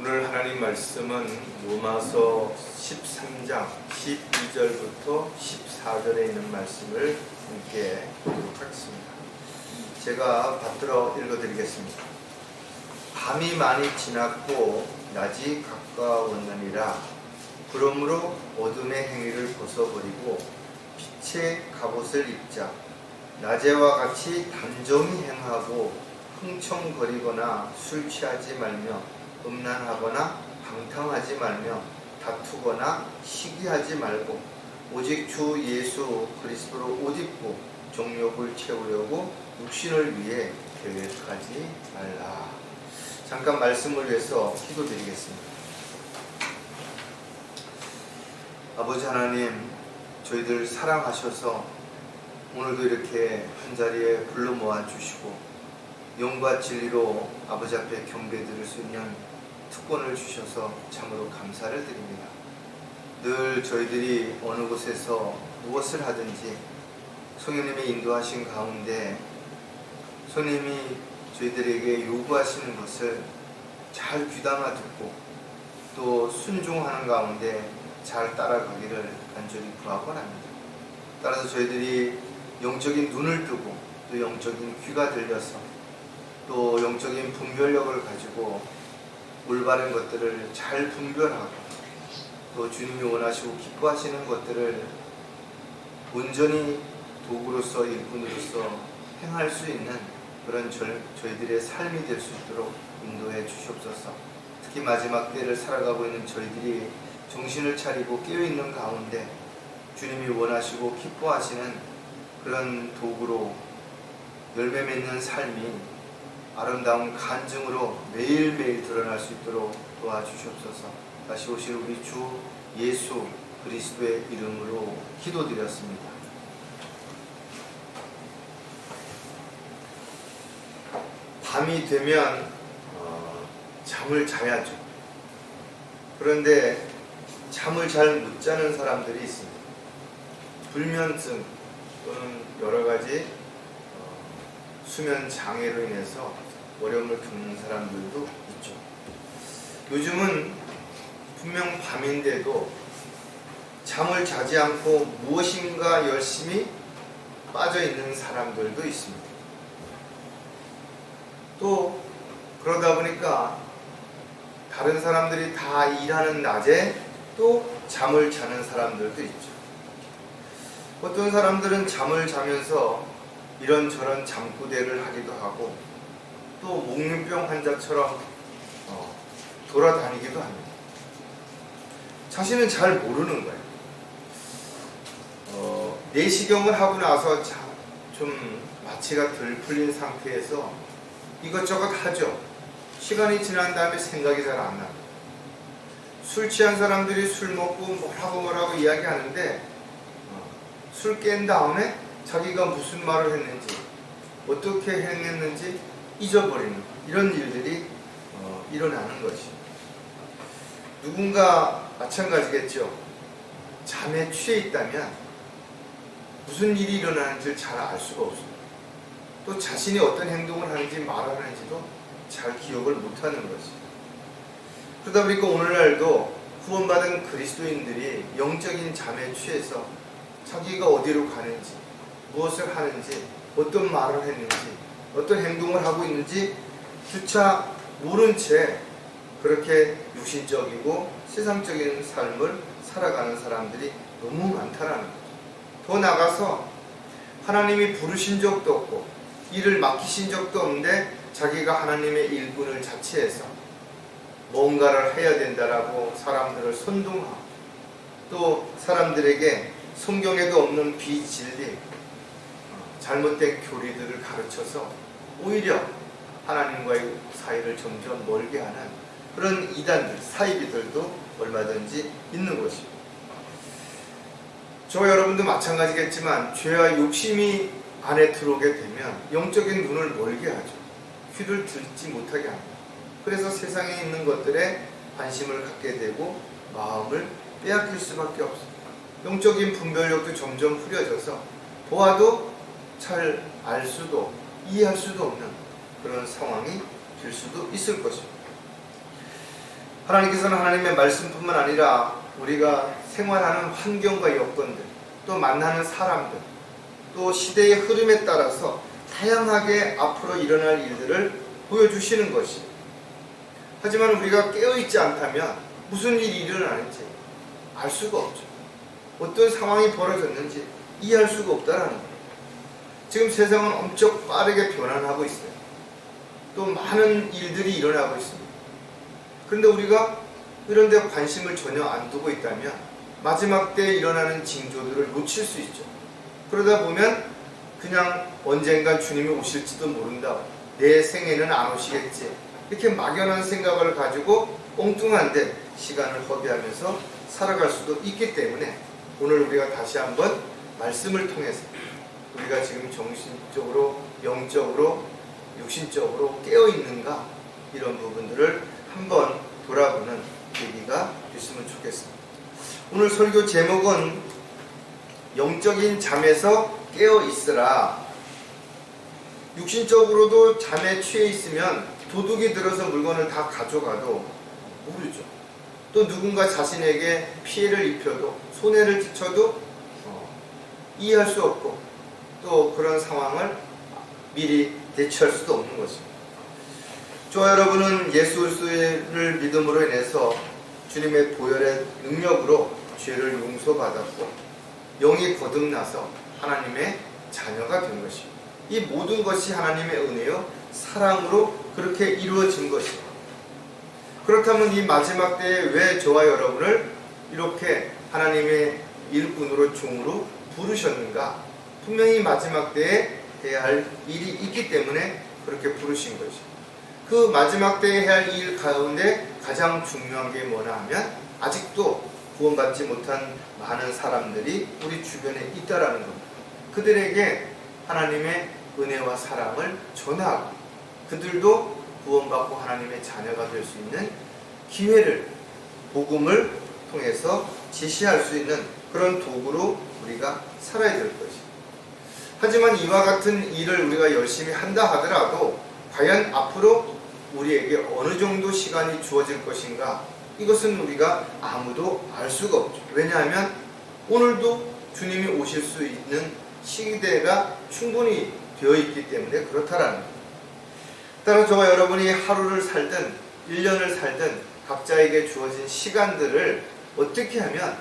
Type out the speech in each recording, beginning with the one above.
오늘 하나님 말씀은 로마서 13장 12절부터 14절에 있는 말씀을 함께 보도록 하겠습니다. 제가 받들어 읽어드리겠습니다. 밤이 많이 지났고 낮이 가까웠느니라. 그러므로 어둠의 행위를 벗어버리고 빛의 갑옷을 입자. 낮에와 같이 단정히 행하고 흥청거리거나 술 취하지 말며 음란하거나 방탕하지 말며 다투거나 시기하지 말고 오직 주 예수 그리스도로 옷 입고 정욕을 채우려고 육신을 위해 계획하지 말라. 잠깐 말씀을 위해서 기도드리겠습니다. 아버지 하나님, 저희들 사랑하셔서 오늘도 이렇게 한자리에 불러 모아 주시고 영과 진리로 아버지 앞에 경배드릴 수 있는 특권을 주셔서 참으로 감사를 드립니다. 늘 저희들이 어느 곳에서 무엇을 하든지 성령님의 인도하신 가운데 성령님이 저희들에게 요구하시는 것을 잘 귀담아 듣고 또 순종하는 가운데 잘 따라가기를 간절히 구하곤 합니다. 따라서 저희들이 영적인 눈을 뜨고 또 영적인 귀가 들려서 또 영적인 분별력을 가지고 올바른 것들을 잘 분별하고 또 주님이 원하시고 기뻐하시는 것들을 온전히 도구로서 일꾼으로서 행할 수 있는 그런 저희들의 삶이 될 수 있도록 인도해 주시옵소서. 특히 마지막 때를 살아가고 있는 저희들이 정신을 차리고 깨어있는 가운데 주님이 원하시고 기뻐하시는 그런 도구로 열매 맺는 삶이 아름다운 간증으로 매일매일 드러날 수 있도록 도와주시옵소서. 다시 오실 우리 주 예수 그리스도의 이름으로 기도드렸습니다. 밤이 되면 잠을 자야죠. 그런데 잠을 잘 못 자는 사람들이 있습니다. 불면증 또는 여러 가지 수면 장애로 인해서 어려움을 겪는 사람들도 있죠. 요즘은 분명 밤인데도 잠을 자지 않고 무엇인가 열심히 빠져 있는 사람들도 있습니다. 또 그러다 보니까 다른 사람들이 다 일하는 낮에 또 잠을 자는 사람들도 있죠. 어떤 사람들은 잠을 자면서 이런저런 잠구대를 하기도 하고 또 목련병 환자처럼 돌아다니기도 합니다. 자신은 잘 모르는 거예요. 내시경을 하고 나서 좀 마취가 덜 풀린 상태에서 이것저것 하죠. 시간이 지난 다음에 생각이 잘 안 나요. 술 취한 사람들이 술 먹고 뭐라고 이야기하는데 술 깬 다음에 자기가 무슨 말을 했는지 어떻게 행했는지 잊어버리는 이런 일들이 일어나는 것이 누군가 마찬가지겠죠. 잠에 취해 있다면 무슨 일이 일어나는지 잘 알 수가 없습니다. 또 자신이 어떤 행동을 하는지 말하는지도 잘 기억을 못하는 것이. 그러다 보니까 오늘날도 구원받은 그리스도인들이 영적인 잠에 취해서 자기가 어디로 가는지 무엇을 하는지 어떤 말을 했는지 어떤 행동을 하고 있는지 주차 모른 채 그렇게 육신적이고 세상적인 삶을 살아가는 사람들이 너무 많다라는 거죠. 더 나가서 하나님이 부르신 적도 없고 일을 맡기신 적도 없는데 자기가 하나님의 일꾼을 자처해서 뭔가를 해야 된다라고 사람들을 선동하고 또 사람들에게 성경에도 없는 비진리 잘못된 교리들을 가르쳐서 오히려 하나님과의 사이를 점점 멀게 하는 그런 이단들, 사이비들도 얼마든지 있는 것입니다. 저와 여러분도 마찬가지겠지만 죄와 욕심이 안에 들어오게 되면 영적인 눈을 멀게 하죠. 귀를 듣지 못하게 합니다. 그래서 세상에 있는 것들에 관심을 갖게 되고 마음을 빼앗길 수밖에 없습니다. 영적인 분별력도 점점 흐려져서 보아도 잘 알 수도 이해할 수도 없는 그런 상황이 될 수도 있을 것입니다. 하나님께서는 하나님의 말씀뿐만 아니라 우리가 생활하는 환경과 여건들, 또 만나는 사람들, 또 시대의 흐름에 따라서 다양하게 앞으로 일어날 일들을 보여주시는 것이. 하지만 우리가 깨어있지 않다면 무슨 일이 일어나는지 알 수가 없죠. 어떤 상황이 벌어졌는지 이해할 수가 없다라는 거예요. 지금 세상은 엄청 빠르게 변환하고 있어요. 또 많은 일들이 일어나고 있습니다. 그런데 우리가 이런 데 관심을 전혀 안 두고 있다면 마지막 때에 일어나는 징조들을 놓칠 수 있죠. 그러다 보면 그냥 언젠간 주님이 오실지도 모른다, 내 생에는 안 오시겠지, 이렇게 막연한 생각을 가지고 엉뚱한데 시간을 허비하면서 살아갈 수도 있기 때문에 오늘 우리가 다시 한번 말씀을 통해서 우리가 지금 정신적으로, 영적으로, 육신적으로 깨어있는가, 이런 부분들을 한번 돌아보는 계기가 됐으면 좋겠습니다. 오늘 설교 제목은 영적인 잠에서 깨어있으라. 육신적으로도 잠에 취해 있으면 도둑이 들어서 물건을 다 가져가도 모르죠. 또 누군가 자신에게 피해를 입혀도, 손해를 끼쳐도 이해할 수 없고, 또 그런 상황을 미리 대처할 수도 없는 것입니다. 저와 여러분은 예수 그리스도를 믿음으로 인해서 주님의 보혈의 능력으로 죄를 용서받았고 영이 거듭나서 하나님의 자녀가 된 것입니다. 이 모든 것이 하나님의 은혜요 사랑으로 그렇게 이루어진 것입니다. 그렇다면 이 마지막 때에 왜 저와 여러분을 이렇게 하나님의 일꾼으로, 종으로 부르셨는가? 분명히 마지막 때에 해야 할 일이 있기 때문에 그렇게 부르신 것입니다. 그 마지막 때에 해야 할 일 가운데 가장 중요한 게 뭐냐 하면 아직도 구원받지 못한 많은 사람들이 우리 주변에 있다라는 겁니다. 그들에게 하나님의 은혜와 사랑을 전하고 그들도 구원받고 하나님의 자녀가 될 수 있는 기회를, 복음을 통해서 제시할 수 있는 그런 도구로 우리가 살아야 될 것입니다. 하지만 이와 같은 일을 우리가 열심히 한다 하더라도 과연 앞으로 우리에게 어느 정도 시간이 주어질 것인가, 이것은 우리가 아무도 알 수가 없죠. 왜냐하면 오늘도 주님이 오실 수 있는 시대가 충분히 되어 있기 때문에 그렇다라는 거예요. 따라 저와 여러분이 하루를 살든 1년을 살든 각자에게 주어진 시간들을 어떻게 하면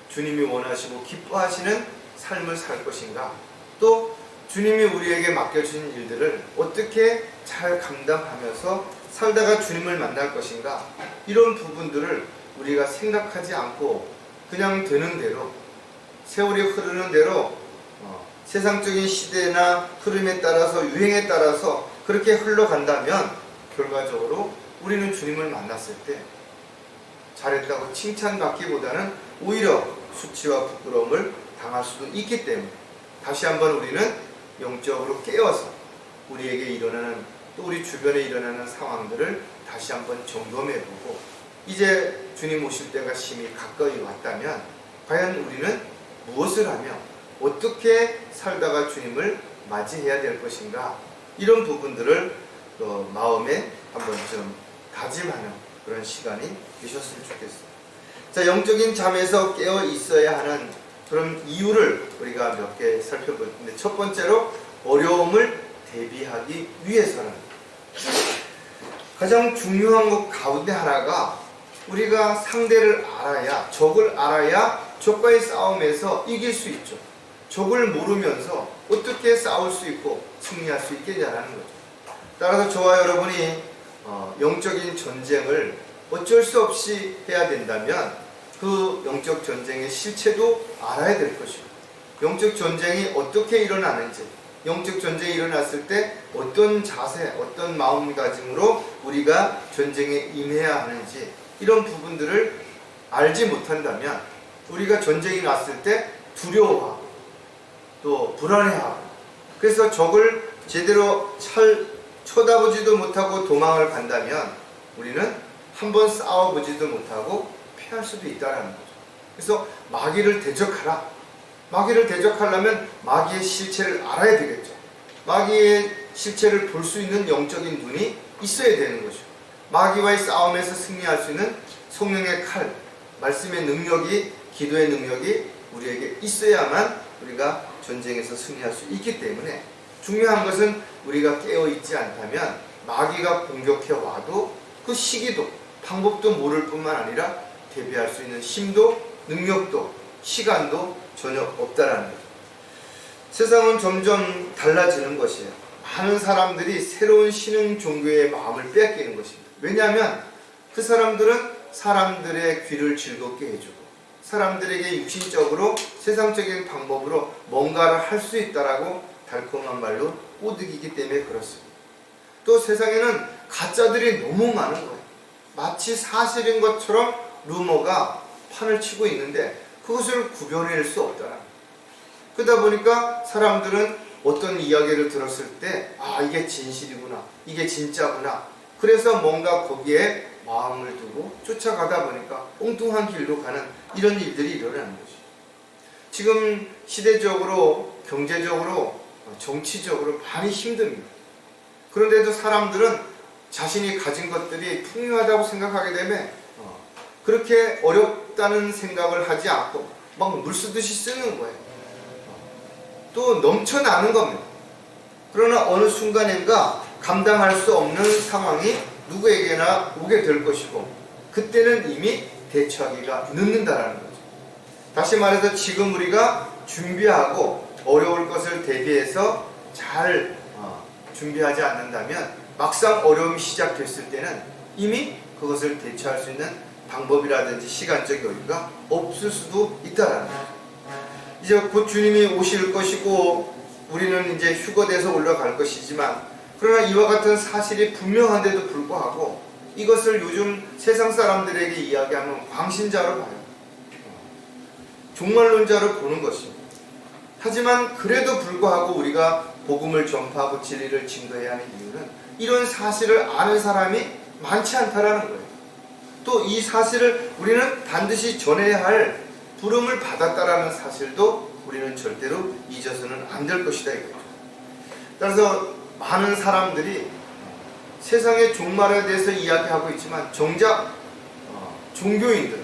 주님이 원하시고 기뻐하시는 삶을 살 것인가, 또 주님이 우리에게 맡겨주신 일들을 어떻게 잘 감당하면서 살다가 주님을 만날 것인가, 이런 부분들을 우리가 생각하지 않고 그냥 되는 대로, 세월이 흐르는 대로 세상적인 시대나 흐름에 따라서, 유행에 따라서 그렇게 흘러간다면 결과적으로 우리는 주님을 만났을 때 잘했다고 칭찬받기보다는 오히려 수치와 부끄러움을 당할 수도 있기 때문에 다시 한번 우리는 영적으로 깨어서 우리에게 일어나는, 또 우리 주변에 일어나는 상황들을 다시 한번 점검해보고, 이제 주님 오실 때가 심히 가까이 왔다면 과연 우리는 무엇을 하며 어떻게 살다가 주님을 맞이해야 될 것인가, 이런 부분들을 마음에 한번 좀 다짐하는 그런 시간이 되셨으면 좋겠습니다. 자, 영적인 잠에서 깨어 있어야 하는 그런 이유를 우리가 몇 개 살펴볼 텐데, 첫 번째로 어려움을 대비하기 위해서는 가장 중요한 것 가운데 하나가 우리가 상대를 알아야, 적을 알아야 적과의 싸움에서 이길 수 있죠. 적을 모르면서 어떻게 싸울 수 있고 승리할 수 있겠냐라는 거죠. 따라서 저와 여러분이 영적인 전쟁을 어쩔 수 없이 해야 된다면 그 영적 전쟁의 실체도 알아야 될 것이고, 영적 전쟁이 어떻게 일어나는지, 영적 전쟁이 일어났을 때 어떤 자세, 어떤 마음가짐으로 우리가 전쟁에 임해야 하는지, 이런 부분들을 알지 못한다면 우리가 전쟁이 났을 때 두려워하고 또 불안해하고, 그래서 적을 제대로 쳐다보지도 못하고 도망을 간다면 우리는 한번 싸워보지도 못하고 피할 수도 있다는 거죠. 그래서 마귀를 대적하라. 마귀를 대적하려면 마귀의 실체를 알아야 되겠죠. 마귀의 실체를 볼 수 있는 영적인 눈이 있어야 되는 것이고, 마귀와의 싸움에서 승리할 수 있는 성령의 칼, 말씀의 능력이, 기도의 능력이 우리에게 있어야만 우리가 전쟁에서 승리할 수 있기 때문에 중요한 것은 우리가 깨어있지 않다면 마귀가 공격해 와도 그 시기도 방법도 모를 뿐만 아니라 대비할 수 있는 힘도 능력도 시간도 전혀 없다라는 거죠. 세상은 점점 달라지는 것이에요. 많은 사람들이 새로운 신흥 종교의 마음을 뺏기는 것입니다. 왜냐하면 그 사람들은 사람들의 귀를 즐겁게 해주고 사람들에게 육신적으로 세상적인 방법으로 뭔가를 할 수 있다라고 달콤한 말로 꼬드기기 때문에 그렇습니다. 또 세상에는 가짜들이 너무 많은 거예요. 마치 사실인 것처럼 루머가 판을 치고 있는데 그것을 구별해낼 수 없다는 거예요. 그러다 보니까 사람들은 어떤 이야기를 들었을 때 이게 진실이구나, 이게 진짜구나, 그래서 뭔가 거기에 마음을 두고 쫓아가다 보니까 엉뚱한 길로 가는 이런 일들이 일어나는 거죠. 지금 시대적으로, 경제적으로, 정치적으로 많이 힘듭니다. 그런데도 사람들은 자신이 가진 것들이 풍요하다고 생각하게 되면 그렇게 어렵다는 생각을 하지 않고 막 물 쓰듯이 쓰는 거예요. 또 넘쳐나는 겁니다. 그러나 어느 순간인가 감당할 수 없는 상황이 누구에게나 오게 될 것이고 그때는 이미 대처하기가 늦는다라는 거죠. 다시 말해서 지금 우리가 준비하고 어려울 것을 대비해서 잘 준비하지 않는다면 막상 어려움이 시작됐을 때는 이미 그것을 대처할 수 있는 방법이라든지 시간적 여유가 없을 수도 있다라는 거죠. 이제 곧 주님이 오실 것이고 우리는 이제 휴거돼서 올라갈 것이지만 그러나 이와 같은 사실이 분명한데도 불구하고 이것을 요즘 세상 사람들에게 이야기하면 광신자로 봐요. 종말론자로 보는 것입니다. 하지만 그래도 불구하고 우리가 복음을 전파하고 진리를 증거해야 하는 이유는 이런 사실을 아는 사람이 많지 않다라는 거예요. 또 이 사실을 우리는 반드시 전해야 할 부름을 받았다라는 사실도 우리는 절대로 잊어서는 안 될 것이다 이거죠. 따라서 많은 사람들이 세상의 종말에 대해서 이야기하고 있지만 정작 종교인들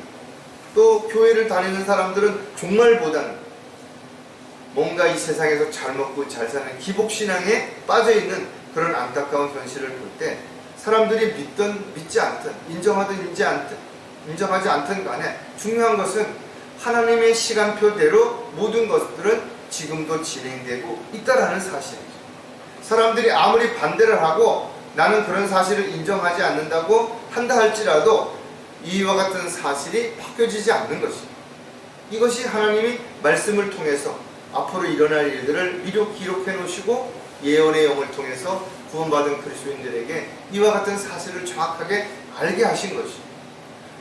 또 교회를 다니는 사람들은 종말보다는 뭔가 이 세상에서 잘 먹고 잘 사는 기복신앙에 빠져있는 그런 안타까운 현실을 볼 때 사람들이 믿든 믿지 않든 인정하든 인정하지 않든 간에 중요한 것은 하나님의 시간표대로 모든 것들은 지금도 진행되고 있다라는 사실이죠. 사람들이 아무리 반대를 하고 나는 그런 사실을 인정하지 않는다고 한다 할지라도 이와 같은 사실이 바뀌어지지 않는 것입니다. 이것이 하나님이 말씀을 통해서 앞으로 일어날 일들을 미리 기록해 놓으시고 예언의 영을 통해서 구원받은 그리스도인들에게 이와 같은 사실을 정확하게 알게 하신 것입니다.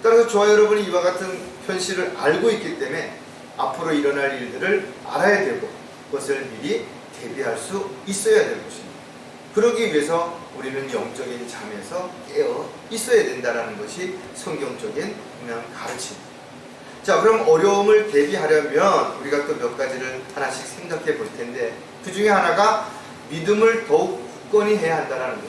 따라서 저와 여러분이 이와 같은 현실을 알고 있기 때문에 앞으로 일어날 일들을 알아야 되고 그것을 미리 대비할 수 있어야 될 것입니다. 그러기 위해서 우리는 영적인 잠에서 깨어 있어야 된다는 것이 성경적인 분명 가르침입니다. 자, 그럼 어려움을 대비하려면 우리가 또 몇 가지를 하나씩 생각해 볼 텐데 그 중에 하나가 믿음을 더욱 굳건히 해야 한다는 거죠.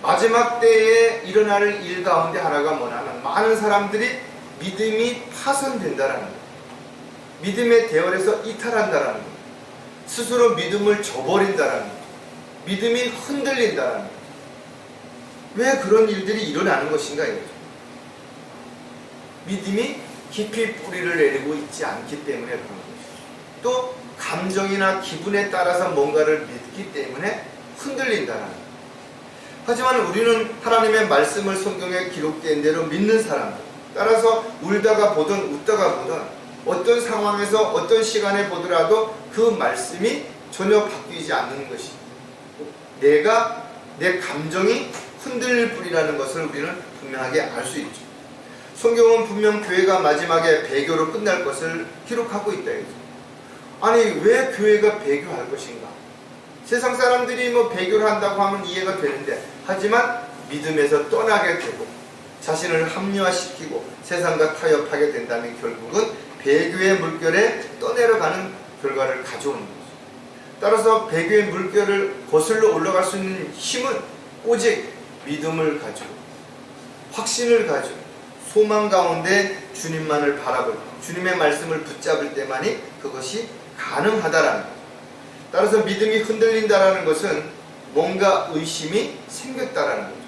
마지막 때에 일어날 일 가운데 하나가 뭐냐면 많은 사람들이 믿음이 파손된다는 거예요. 믿음의 대열에서 이탈한다는 거예요. 스스로 믿음을 저버린다는 거예요. 믿음이 흔들린다는 거예요. 왜 그런 일들이 일어나는 것인가 이거죠. 믿음이 깊이 뿌리를 내리고 있지 않기 때문에 그런 것이죠. 또 감정이나 기분에 따라서 뭔가를 믿기 때문에 흔들린다는 거예요. 하지만 우리는 하나님의 말씀을 성경에 기록된 대로 믿는 사람들, 따라서 울다가 보든 웃다가 보든 어떤 상황에서 어떤 시간에 보더라도 그 말씀이 전혀 바뀌지 않는 것이 내 감정이 흔들릴 뿐이라는 것을 우리는 분명하게 알 수 있죠. 성경은 분명 교회가 마지막에 배교로 끝날 것을 기록하고 있다. 아니 왜 교회가 배교할 것인가? 세상 사람들이 배교를 한다고 하면 이해가 되는데 하지만 믿음에서 떠나게 되고 자신을 합리화시키고 세상과 타협하게 된다면 결국은 배교의 물결에 떠내려가는 결과를 가져오는 거죠. 따라서 배교의 물결을 거슬러 올라갈 수 있는 힘은 오직 믿음을 가지고 확신을 가지고 소망 가운데 주님만을 바라볼 때, 주님의 말씀을 붙잡을 때만이 그것이 가능하다라는 거예요. 따라서 믿음이 흔들린다라는 것은 뭔가 의심이 생겼다라는 거죠.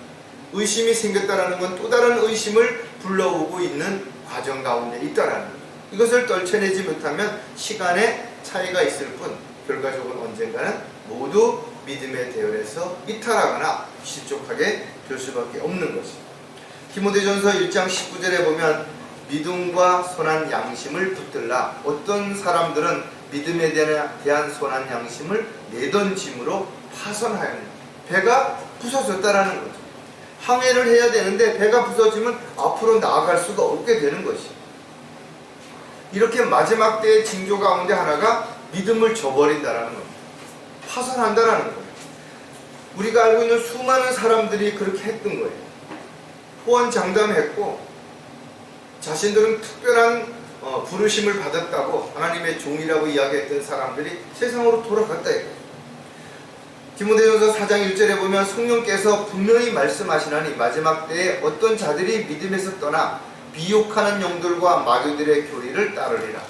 의심이 생겼다라는 건 또 다른 의심을 불러오고 있는 과정 가운데 있다라는 거죠. 이것을 떨쳐내지 못하면 시간의 차이가 있을 뿐 결과적으로 언젠가는 모두 믿음의 대열에서 이탈하거나 실족하게 될 수밖에 없는 것입니다. 디모데전서 1장 19절에 보면 믿음과 선한 양심을 붙들라. 어떤 사람들은 믿음에 대한 선한 양심을 내던짐으로 파선하였느냐. 배가 부서졌다라는 거죠. 항해를 해야 되는데 배가 부서지면 앞으로 나아갈 수가 없게 되는 것이죠. 이렇게 마지막 때의 징조 가운데 하나가 믿음을 저버린다라는 겁니다. 파선한다라는 거예요. 우리가 알고 있는 수많은 사람들이 그렇게 했던 거예요. 호언장담했고 자신들은 특별한 부르심을 받았다고 하나님의 종이라고 이야기했던 사람들이 세상으로 돌아갔다 이거예요. 디모데전서 4장 1절에 보면 성령께서 분명히 말씀하시나니 마지막 때에 어떤 자들이 믿음에서 떠나 비욕하는 영들과 마귀들의 교리를 따르리라.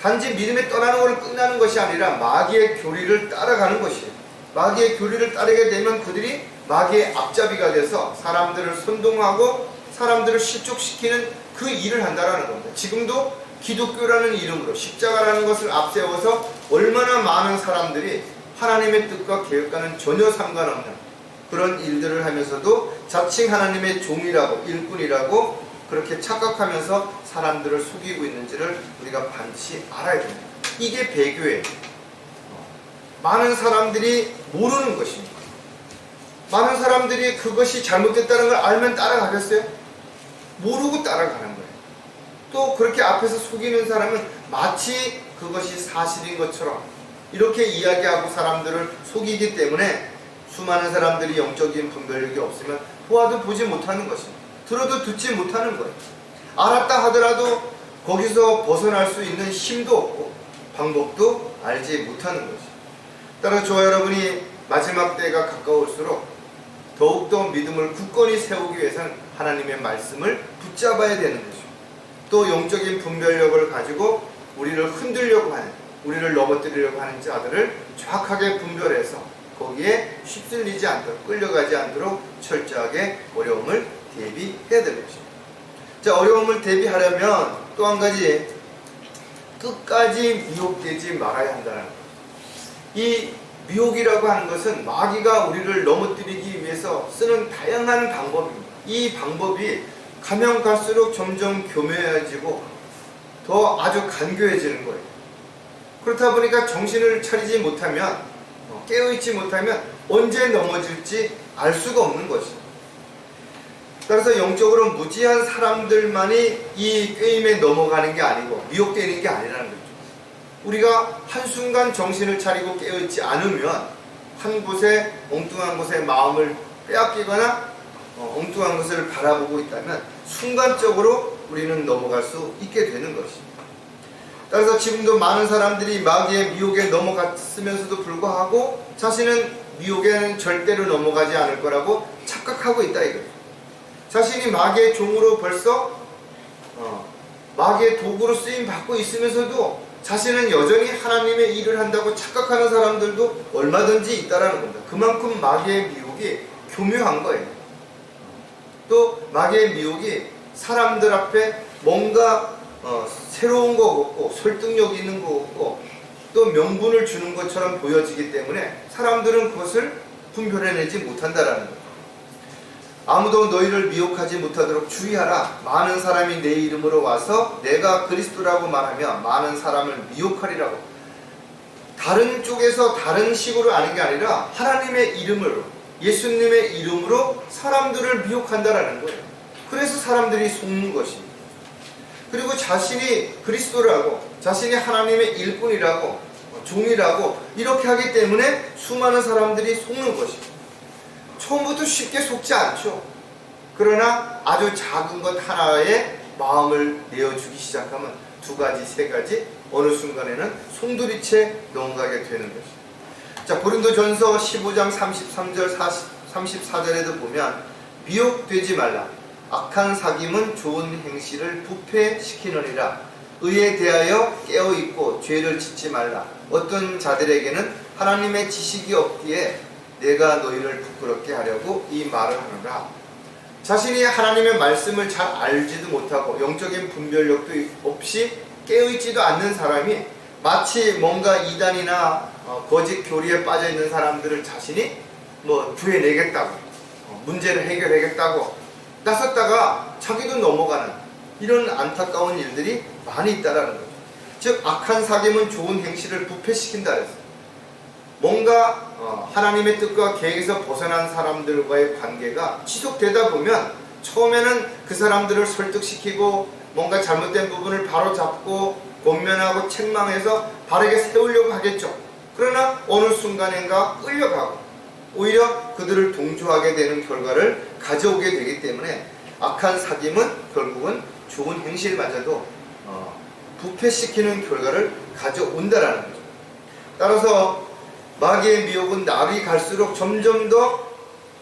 단지 믿음에 떠나는 것을 끝나는 것이 아니라 마귀의 교리를 따라가는 것이에요. 마귀의 교리를 따르게 되면 그들이 마귀의 앞잡이가 돼서 사람들을 선동하고 사람들을 실족시키는 그 일을 한다는 겁니다. 지금도 기독교라는 이름으로 십자가라는 것을 앞세워서 얼마나 많은 사람들이 하나님의 뜻과 계획과는 전혀 상관없는 그런 일들을 하면서도 자칭 하나님의 종이라고 일꾼이라고 그렇게 착각하면서 사람들을 속이고 있는지를 우리가 반드시 알아야 됩니다. 이게 배교예요. 많은 사람들이 모르는 것입니다. 많은 사람들이 그것이 잘못됐다는 걸 알면 따라가겠어요? 모르고 따라가는 거예요. 또 그렇게 앞에서 속이는 사람은 마치 그것이 사실인 것처럼 이렇게 이야기하고 사람들을 속이기 때문에 수많은 사람들이 영적인 분별력이 없으면 보아도 보지 못하는 것입니다. 들어도 듣지 못하는 거예요. 알았다 하더라도 거기서 벗어날 수 있는 힘도 없고 방법도 알지 못하는 것이죠. 따라서 저와 여러분이 마지막 때가 가까울수록 더욱더 믿음을 굳건히 세우기 위해서는 하나님의 말씀을 붙잡아야 되는 것이죠. 또 영적인 분별력을 가지고 우리를 흔들려고 하는, 우리를 넘어뜨리려고 하는 자들을 정확하게 분별해서 거기에 휩쓸리지 않도록, 끌려가지 않도록 철저하게 어려움을 대비해야 되는 것입니다. 자, 어려움을 대비하려면 또 한 가지, 끝까지 미혹되지 말아야 한다는 것. 이 미혹이라고 하는 것은 마귀가 우리를 넘어뜨리기 위해서 쓰는 다양한 방법입니다. 이 방법이 가면 갈수록 점점 교묘해지고 더 아주 간교해지는 거예요. 그렇다 보니까 정신을 차리지 못하면, 깨어있지 못하면 언제 넘어질지 알 수가 없는 것이죠. 따라서 영적으로 무지한 사람들만이 이 게임에 넘어가는 게 아니고 미혹되는 게 아니라는 거죠. 우리가 한순간 정신을 차리고 깨어있지 않으면 한 곳에, 엉뚱한 곳에 마음을 빼앗기거나 엉뚱한 것을 바라보고 있다면 순간적으로 우리는 넘어갈 수 있게 되는 것입니다. 따라서 지금도 많은 사람들이 마귀의 미혹에 넘어갔으면서도 불구하고 자신은 미혹에는 절대로 넘어가지 않을 거라고 착각하고 있다 이거예요. 자신이 마귀의 종으로 벌써 마귀의 도구로 쓰임 받고 있으면서도 자신은 여전히 하나님의 일을 한다고 착각하는 사람들도 얼마든지 있다라는 겁니다. 그만큼 마귀의 미혹이 교묘한 거예요. 또 마귀의 미혹이 사람들 앞에 뭔가 새로운 거 같고 설득력 있는 거 같고 또 명분을 주는 것처럼 보여지기 때문에 사람들은 그것을 분별해내지 못한다라는 거예요. 아무도 너희를 미혹하지 못하도록 주의하라. 많은 사람이 내 이름으로 와서 내가 그리스도라고 말하며 많은 사람을 미혹하리라고. 다른 쪽에서 다른 식으로 아는 게 아니라 하나님의 이름으로, 예수님의 이름으로 사람들을 미혹한다라는 거예요. 그래서 사람들이 속는 것입니다. 그리고 자신이 그리스도라고, 자신이 하나님의 일꾼이라고, 종이라고 이렇게 하기 때문에 수많은 사람들이 속는 것입니다. 처음부터 쉽게 속지 않죠. 그러나 아주 작은 것 하나에 마음을 내어주기 시작하면 두 가지, 세 가지 어느 순간에는 송두리째 넘어가게 되는 것입니다. 자, 고린도전서 15장 33절 34절에도 보면 미혹되지 말라. 악한 사귐은 좋은 행실을 부패시키느니라. 의에 대하여 깨어있고 죄를 짓지 말라. 어떤 자들에게는 하나님의 지식이 없기에 내가 너희를 부끄럽게 하려고 이 말을 하노라. 자신이 하나님의 말씀을 잘 알지도 못하고 영적인 분별력도 없이 깨어있지도 않는 사람이 마치 뭔가 이단이나 거짓 교리에 빠져있는 사람들을 자신이 구해내겠다고, 문제를 해결하겠다고 나섰다가 자기도 넘어가는 이런 안타까운 일들이 많이 있다라는 거죠. 즉 악한 사귐은 좋은 행실을 부패시킨다 그랬어요. 뭔가 하나님의 뜻과 계획에서 벗어난 사람들과의 관계가 지속되다 보면 처음에는 그 사람들을 설득시키고 뭔가 잘못된 부분을 바로잡고 권면하고 책망해서 바르게 세우려고 하겠죠. 그러나 어느 순간인가 끌려가고 오히려 그들을 동조하게 되는 결과를 가져오게 되기 때문에 악한 사귐은 결국은 좋은 행실마저도 부패시키는 결과를 가져온다라는 거죠. 따라서 마귀의 미혹은 날이 갈수록 점점 더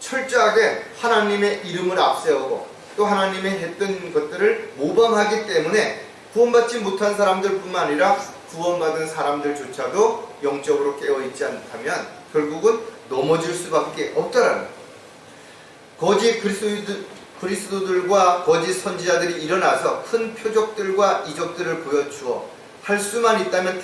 철저하게 하나님의 이름을 앞세우고 또 하나님의 했던 것들을 모방하기 때문에 구원받지 못한 사람들 뿐만 아니라 구원받은 사람들조차도 영적으로 깨어있지 않다면 결국은 넘어질 수밖에 없다라는 거예요. 거짓 그리스도들과 거짓 선지자들이 일어나서 큰 표적들과 이적들을 보여주어 할 수만 있다면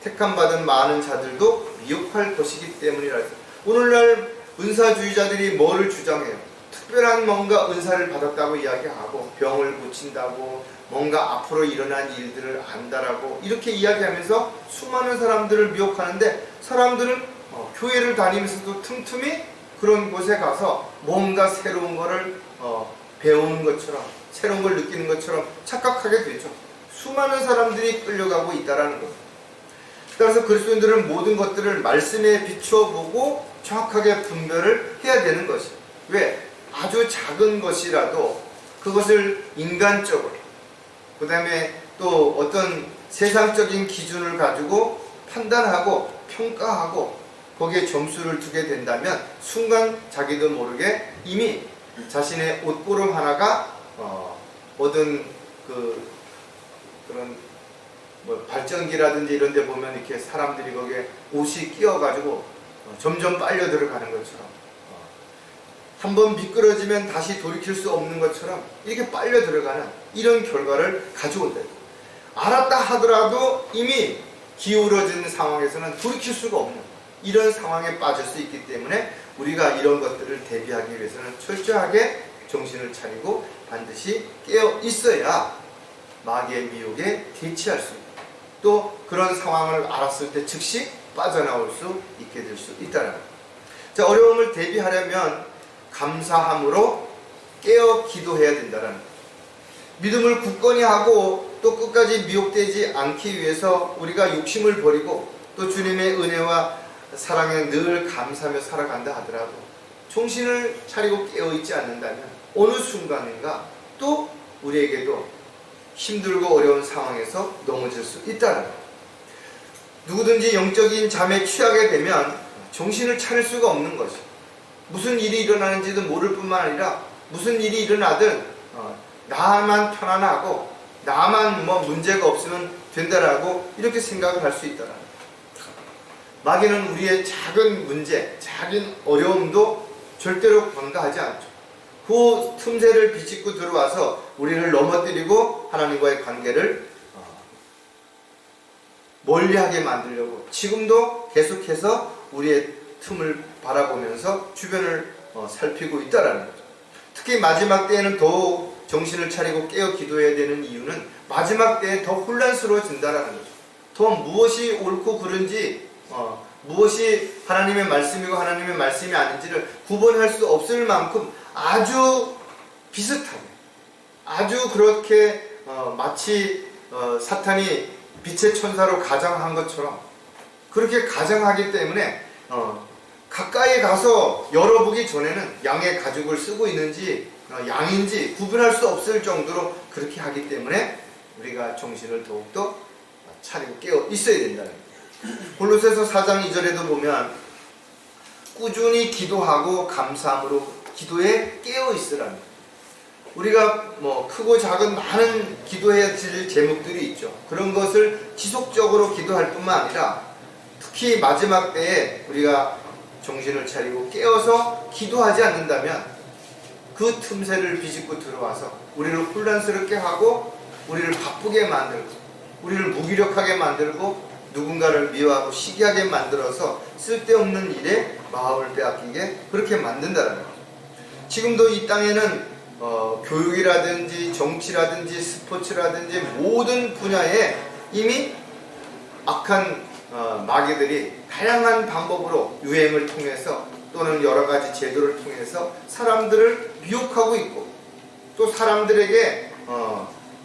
택함 받은 많은 자들도 미혹할 것이기 때문이라. 오늘날 은사주의자들이 뭐를 주장해요? 특별한 뭔가 은사를 받았다고 이야기하고 병을 고친다고 뭔가 앞으로 일어난 일들을 안다라고 이렇게 이야기하면서 수많은 사람들을 미혹하는데 사람들은 교회를 다니면서도 틈틈이 그런 곳에 가서 뭔가 새로운 거를 배우는 것처럼 새로운 걸 느끼는 것처럼 착각하게 되죠. 수많은 사람들이 끌려가고 있다라는 거예요. 따라서 그리스도인들은 모든 것들을 말씀에 비추어 보고 정확하게 분별을 해야 되는 것이에요. 왜? 아주 작은 것이라도 그것을 인간적으로 그 다음에 또 어떤 세상적인 기준을 가지고 판단하고 평가하고 거기에 점수를 두게 된다면 순간 자기도 모르게 이미 자신의 옷고름 하나가 얻은 그런 발전기라든지 이런 데 보면 이렇게 사람들이 거기에 옷이 끼어가지고 점점 빨려 들어가는 것처럼 한번 미끄러지면 다시 돌이킬 수 없는 것처럼 이렇게 빨려 들어가는 이런 결과를 가져온다. 알았다 하더라도 이미 기울어진 상황에서는 돌이킬 수가 없는 이런 상황에 빠질 수 있기 때문에 우리가 이런 것들을 대비하기 위해서는 철저하게 정신을 차리고 반드시 깨어 있어야 마귀의 미혹에 대치할 수 있고 또 그런 상황을 알았을 때 즉시 빠져나올 수 있게 될 수 있다는 거예요. 자, 어려움을 대비하려면 감사함으로 깨어 기도해야 된다는 거예요. 믿음을 굳건히 하고 또 끝까지 미혹되지 않기 위해서 우리가 욕심을 버리고 또 주님의 은혜와 사랑에 늘 감사하며 살아간다 하더라도 정신을 차리고 깨어있지 않는다면 어느 순간인가 또 우리에게도 힘들고 어려운 상황에서 넘어질 수 있다는 거예요. 누구든지 영적인 잠에 취하게 되면 정신을 차릴 수가 없는 것이죠. 무슨 일이 일어나는지도 모를 뿐만 아니라 무슨 일이 일어나든 나만 편안하고 나만 문제가 없으면 된다라고 이렇게 생각을 할 수 있다라는 거예요. 마귀는 우리의 작은 문제, 작은 어려움도 절대로 관가하지 않죠. 그 틈새를 비집고 들어와서 우리를 넘어뜨리고 하나님과의 관계를 멀리하게 만들려고 지금도 계속해서 우리의 틈을 바라보면서 주변을 살피고 있다라는 거죠. 특히 마지막 때에는 더욱 정신을 차리고 깨어 기도해야 되는 이유는 마지막 때에 더 혼란스러워진다라는 거죠. 더 무엇이 옳고 그른지 무엇이 하나님의 말씀이고 하나님의 말씀이 아닌지를 구분할 수 없을 만큼 아주 비슷하게 아주 그렇게 마치 사탄이 빛의 천사로 가장한 것처럼 그렇게 가장하기 때문에 가까이 가서 열어보기 전에는 양의 가죽을 쓰고 있는지 양인지 구분할 수 없을 정도로 그렇게 하기 때문에 우리가 정신을 더욱더 차리고 깨어 있어야 된다는 거예요. 골로새서 4장 2절에도 보면 꾸준히 기도하고 감사함으로 기도에 깨어 있으라는 거예요. 우리가 뭐 크고 작은 많은 기도해야 될 제목들이 있죠. 그런 것을 지속적으로 기도할 뿐만 아니라 특히 마지막 때에 우리가 정신을 차리고 깨어서 기도하지 않는다면 그 틈새를 비집고 들어와서 우리를 혼란스럽게 하고 우리를 바쁘게 만들고 우리를 무기력하게 만들고 누군가를 미워하고 시기하게 만들어서 쓸데없는 일에 마음을 빼앗기게 그렇게 만든다는 거죠. 지금도 이 땅에는 교육이라든지 정치라든지 스포츠라든지 모든 분야에 이미 악한 마귀들이 다양한 방법으로 유행을 통해서 또는 여러 가지 제도를 통해서 사람들을 미혹하고 있고 또 사람들에게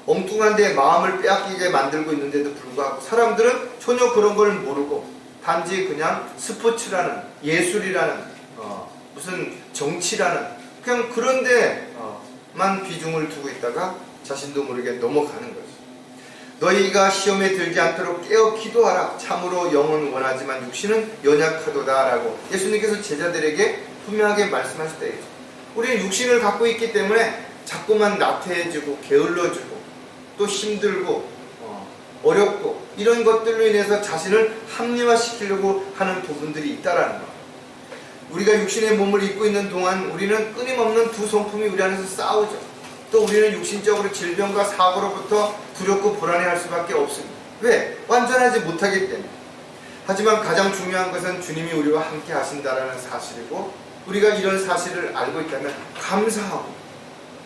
엉뚱한 데 마음을 빼앗기게 만들고 있는데도 불구하고 사람들은 전혀 그런 걸 모르고 단지 그냥 스포츠라는 예술이라는 무슨 정치라는 그냥 그런 데만 비중을 두고 있다가 자신도 모르게 넘어가는 거죠. 너희가 시험에 들지 않도록 깨어 기도하라. 참으로 영은 원하지만 육신은 연약하도다 라고 예수님께서 제자들에게 분명하게 말씀하실 때이죠. 우리는 육신을 갖고 있기 때문에 자꾸만 나태해지고 게을러지고 또 힘들고 어렵고 이런 것들로 인해서 자신을 합리화시키려고 하는 부분들이 있다라는 것. 우리가 육신의 몸을 입고 있는 동안 우리는 끊임없는 두 성품이 우리 안에서 싸우죠. 또 우리는 육신적으로 질병과 사고로부터 두렵고 불안해할 수밖에 없습니다. 왜? 완전하지 못하기 때문에. 하지만 가장 중요한 것은 주님이 우리와 함께 하신다라는 사실이고 우리가 이런 사실을 알고 있다면 감사하고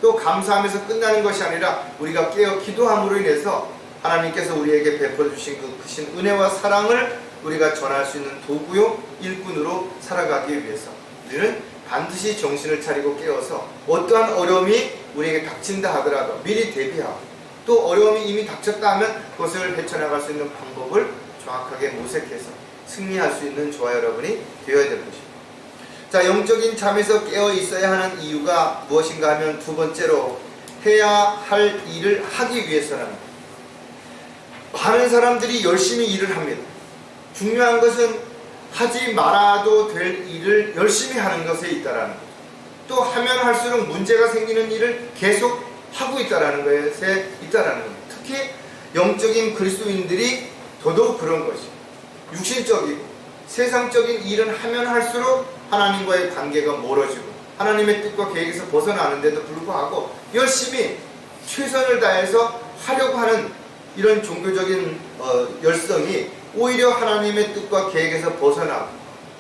또 감사하면서 끝나는 것이 아니라 우리가 깨어 기도함으로 인해서 하나님께서 우리에게 베풀어 주신 그 크신 은혜와 사랑을 우리가 전할 수 있는 도구요 일꾼으로 살아가기 위해서 우리는 반드시 정신을 차리고 깨어서 어떠한 어려움이 우리에게 닥친다 하더라도 미리 대비하고 또 어려움이 이미 닥쳤다 하면 그것을 헤쳐나갈 수 있는 방법을 정확하게 모색해서 승리할 수 있는 저와 여러분이 되어야 될 것입니다. 자, 영적인 잠에서 깨어 있어야 하는 이유가 무엇인가 하면 두 번째로 해야 할 일을 하기 위해서라는 거예요. 많은 사람들이 열심히 일을 합니다. 중요한 것은 하지 말아도 될 일을 열심히 하는 것에 있다라는 거죠. 또 하면 할수록 문제가 생기는 일을 계속 하고 있다라는 것에 있다라는 겁니다. 특히 영적인 그리스도인들이 더더욱 그런 것이죠. 육신적이고 세상적인 일은 하면 할수록 하나님과의 관계가 멀어지고 하나님의 뜻과 계획에서 벗어나는데도 불구하고 열심히 최선을 다해서 하려고 하는 이런 종교적인 열성이 오히려 하나님의 뜻과 계획에서 벗어나고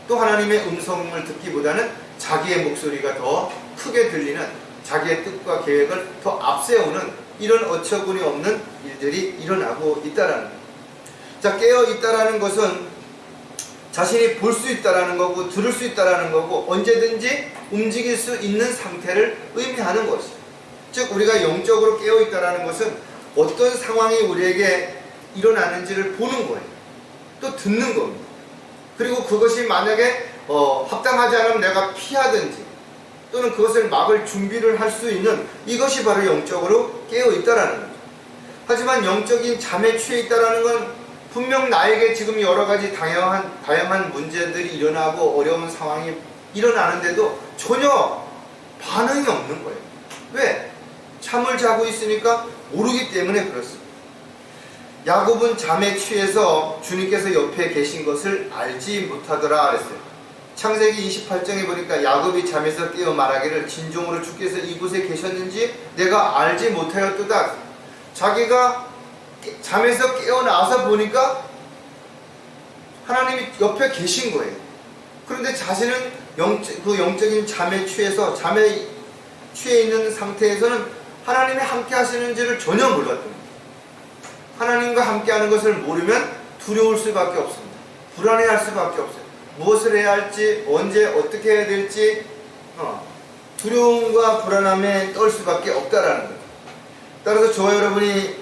또 하나님의 음성을 듣기보다는 자기의 목소리가 더 크게 들리는 자기의 뜻과 계획을 더 앞세우는 이런 어처구니 없는 일들이 일어나고 있다라는 거예요. 자, 깨어 있다라는 것은 자신이 볼 수 있다라는 거고 들을 수 있다라는 거고 언제든지 움직일 수 있는 상태를 의미하는 것이죠. 즉 우리가 영적으로 깨어 있다라는 것은 어떤 상황이 우리에게 일어나는지를 보는 거예요. 또 듣는 겁니다. 그리고 그것이 만약에 합당하지 않으면 내가 피하든지 또는 그것을 막을 준비를 할 수 있는 이것이 바로 영적으로 깨어 있다라는 거죠. 하지만 영적인 잠에 취해 있다라는 건 분명 나에게 지금 여러 가지 다양한 문제들이 일어나고 어려운 상황이 일어나는데도 전혀 반응이 없는 거예요. 왜? 잠을 자고 있으니까 모르기 때문에 그렇습니다. 야곱은 잠에 취해서 주님께서 옆에 계신 것을 알지 못하더라 그랬어요. 창세기 28장에 보니까 야곱이 잠에서 깨어 말하기를 진종으로 주께서 이곳에 계셨는지 내가 알지 못하였도다. 자기가 잠에서 깨어나서 보니까 하나님이 옆에 계신 거예요. 그런데 자신은 그 영적인 잠에 취해서 잠에 취해 있는 상태에서는 하나님이 함께 하시는지를 전혀 몰랐던 거예요. 하나님과 함께 하는 것을 모르면 두려울 수밖에 없습니다. 불안해할 수밖에 없어요. 무엇을 해야 할지 언제 어떻게 해야 될지 두려움과 불안함에 떨 수밖에 없다라는 거예요. 따라서 저와 여러분이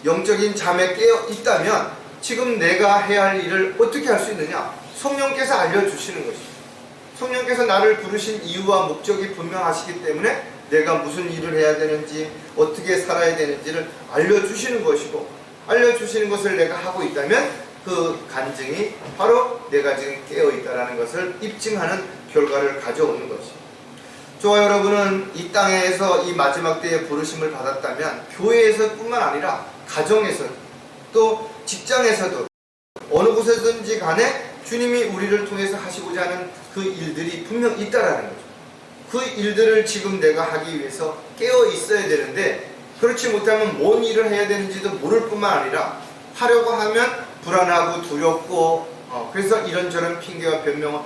영적인 잠에 깨어 있다면 지금 내가 해야 할 일을 어떻게 할 수 있느냐? 성령께서 알려주시는 것입니다. 성령께서 나를 부르신 이유와 목적이 분명하시기 때문에 내가 무슨 일을 해야 되는지 어떻게 살아야 되는지를 알려주시는 것이고 알려주시는 것을 내가 하고 있다면 그 간증이 바로 내가 지금 깨어 있다는 것을 입증하는 결과를 가져오는 것입니다. 저와 여러분은 이 땅에서 이 마지막 때에 부르심을 받았다면 교회에서뿐만 아니라 가정에서 또 직장에서도 어느 곳에든지 간에 주님이 우리를 통해서 하시고자 하는 그 일들이 분명 있다라는 거죠. 그 일들을 지금 내가 하기 위해서 깨어 있어야 되는데 그렇지 못하면 뭔 일을 해야 되는지도 모를 뿐만 아니라 하려고 하면 불안하고 두렵고 그래서 이런저런 핑계와 변명을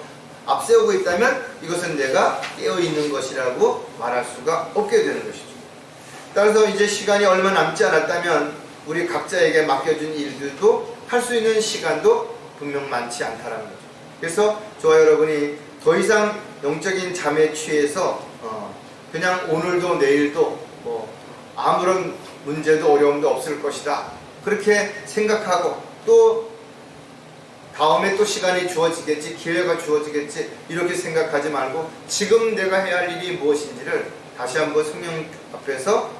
앞세우고 있다면 이것은 내가 깨어있는 것이라고 말할 수가 없게 되는 것이죠. 따라서 이제 시간이 얼마 남지 않았다면 우리 각자에게 맡겨준 일들도 할 수 있는 시간도 분명 많지 않다는 거죠. 그래서 저와 여러분이 더 이상 영적인 잠에 취해서 그냥 오늘도 내일도 아무런 문제도 어려움도 없을 것이다 그렇게 생각하고 또 다음에 또 시간이 주어지겠지, 기회가 주어지겠지 이렇게 생각하지 말고 지금 내가 해야 할 일이 무엇인지를 다시 한번 성령 앞에서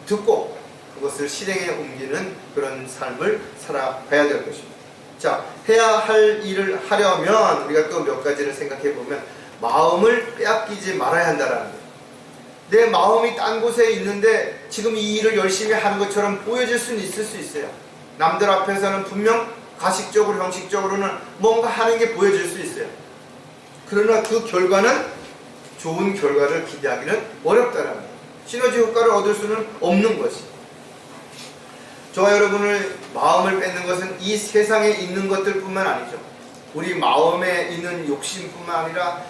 듣고 그것을 실행에 옮기는 그런 삶을 살아가야 될 것입니다. 자, 해야 할 일을 하려면 우리가 또 몇 가지를 생각해 보면 마음을 빼앗기지 말아야 한다는 거예요. 내 마음이 딴 곳에 있는데 지금 이 일을 열심히 하는 것처럼 보여질 수는 있을 수 있어요. 남들 앞에서는 분명 가식적으로 형식적으로는 뭔가 하는 게 보여질 수 있어요. 그러나 그 결과는 좋은 결과를 기대하기는 어렵다는 거예요. 시너지 효과를 얻을 수는 없는 것이. 저와 여러분을 마음을 뺏는 것은 이 세상에 있는 것들 뿐만 아니죠. 우리 마음에 있는 욕심뿐만 아니라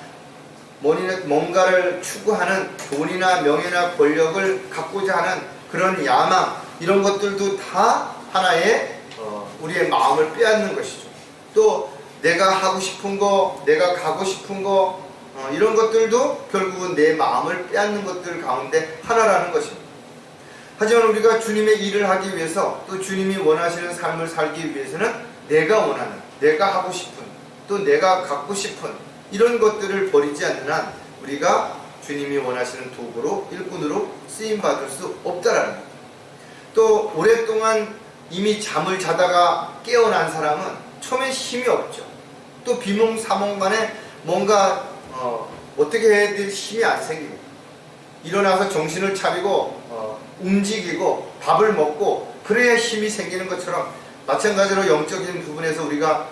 뭔가를 추구하는 돈이나 명예나 권력을 갖고자 하는 그런 야망 이런 것들도 다 하나의 우리의 마음을 빼앗는 것이죠. 또 내가 하고 싶은 거, 내가 가고 싶은 거 이런 것들도 결국은 내 마음을 빼앗는 것들 가운데 하나라는 것입니다. 하지만 우리가 주님의 일을 하기 위해서 또 주님이 원하시는 삶을 살기 위해서는 내가 원하는, 내가 하고 싶은, 또 내가 갖고 싶은 이런 것들을 버리지 않는 한 우리가 주님이 원하시는 도구로 일꾼으로 쓰임받을 수 없다라는 거예요. 또 오랫동안 이미 잠을 자다가 깨어난 사람은 처음엔 힘이 없죠. 또 비몽사몽간에 뭔가 어떻게 해야 될 힘이 안 생기고 일어나서 정신을 차리고 움직이고 밥을 먹고 그래야 힘이 생기는 것처럼 마찬가지로 영적인 부분에서 우리가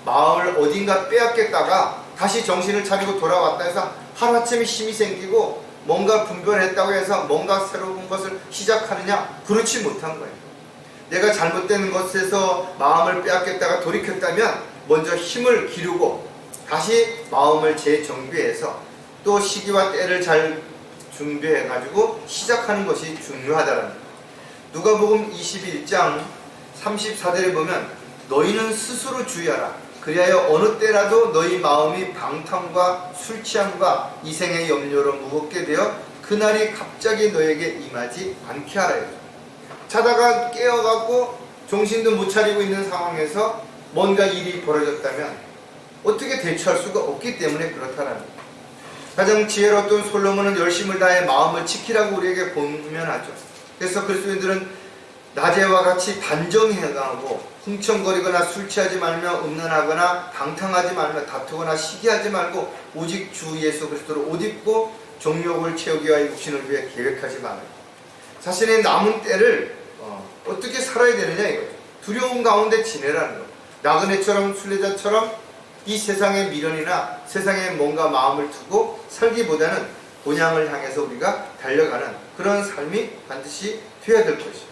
마음을 어딘가 빼앗겼다가 다시 정신을 차리고 돌아왔다 해서 하루아침에 힘이 생기고 뭔가 분별했다고 해서 뭔가 새로운 것을 시작하느냐? 그렇지 못한 거예요. 내가 잘못된 것에서 마음을 빼앗겼다가 돌이켰다면 먼저 힘을 기르고 다시 마음을 재정비해서 또 시기와 때를 잘 준비해가지고 시작하는 것이 중요하다는 거예요. 누가복음 21장 34절에 보면 너희는 스스로 주의하라. 그리하여 어느 때라도 너희 마음이 방탕과 술취함과 이생의 염려로 무겁게 되어 그날이 갑자기 너에게 임하지 않게 하라. 자다가 깨어갖고 정신도 못 차리고 있는 상황에서 뭔가 일이 벌어졌다면 어떻게 대처할 수가 없기 때문에 그렇다는 거예요. 가장 지혜로웠던 솔로몬은 열심을 다해 마음을 지키라고 우리에게 권면하죠. 그래서 그리스도인들은 낮에와 같이 단정히 행하고 흥청거리거나 술 취하지 말며 음란하거나 방탕하지 말며 다투거나 시기하지 말고 오직 주 예수 그리스도를 옷 입고 정욕을 채우기 위하여 육신을 위해 계획하지 말아요. 자신의 남은 때를 어떻게 살아야 되느냐 이거죠. 두려움 가운데 지내라는 거. 나그네처럼 순례자처럼 이 세상의 미련이나 세상에 뭔가 마음을 두고 살기보다는 본향을 향해서 우리가 달려가는 그런 삶이 반드시 되어야 될 것이죠.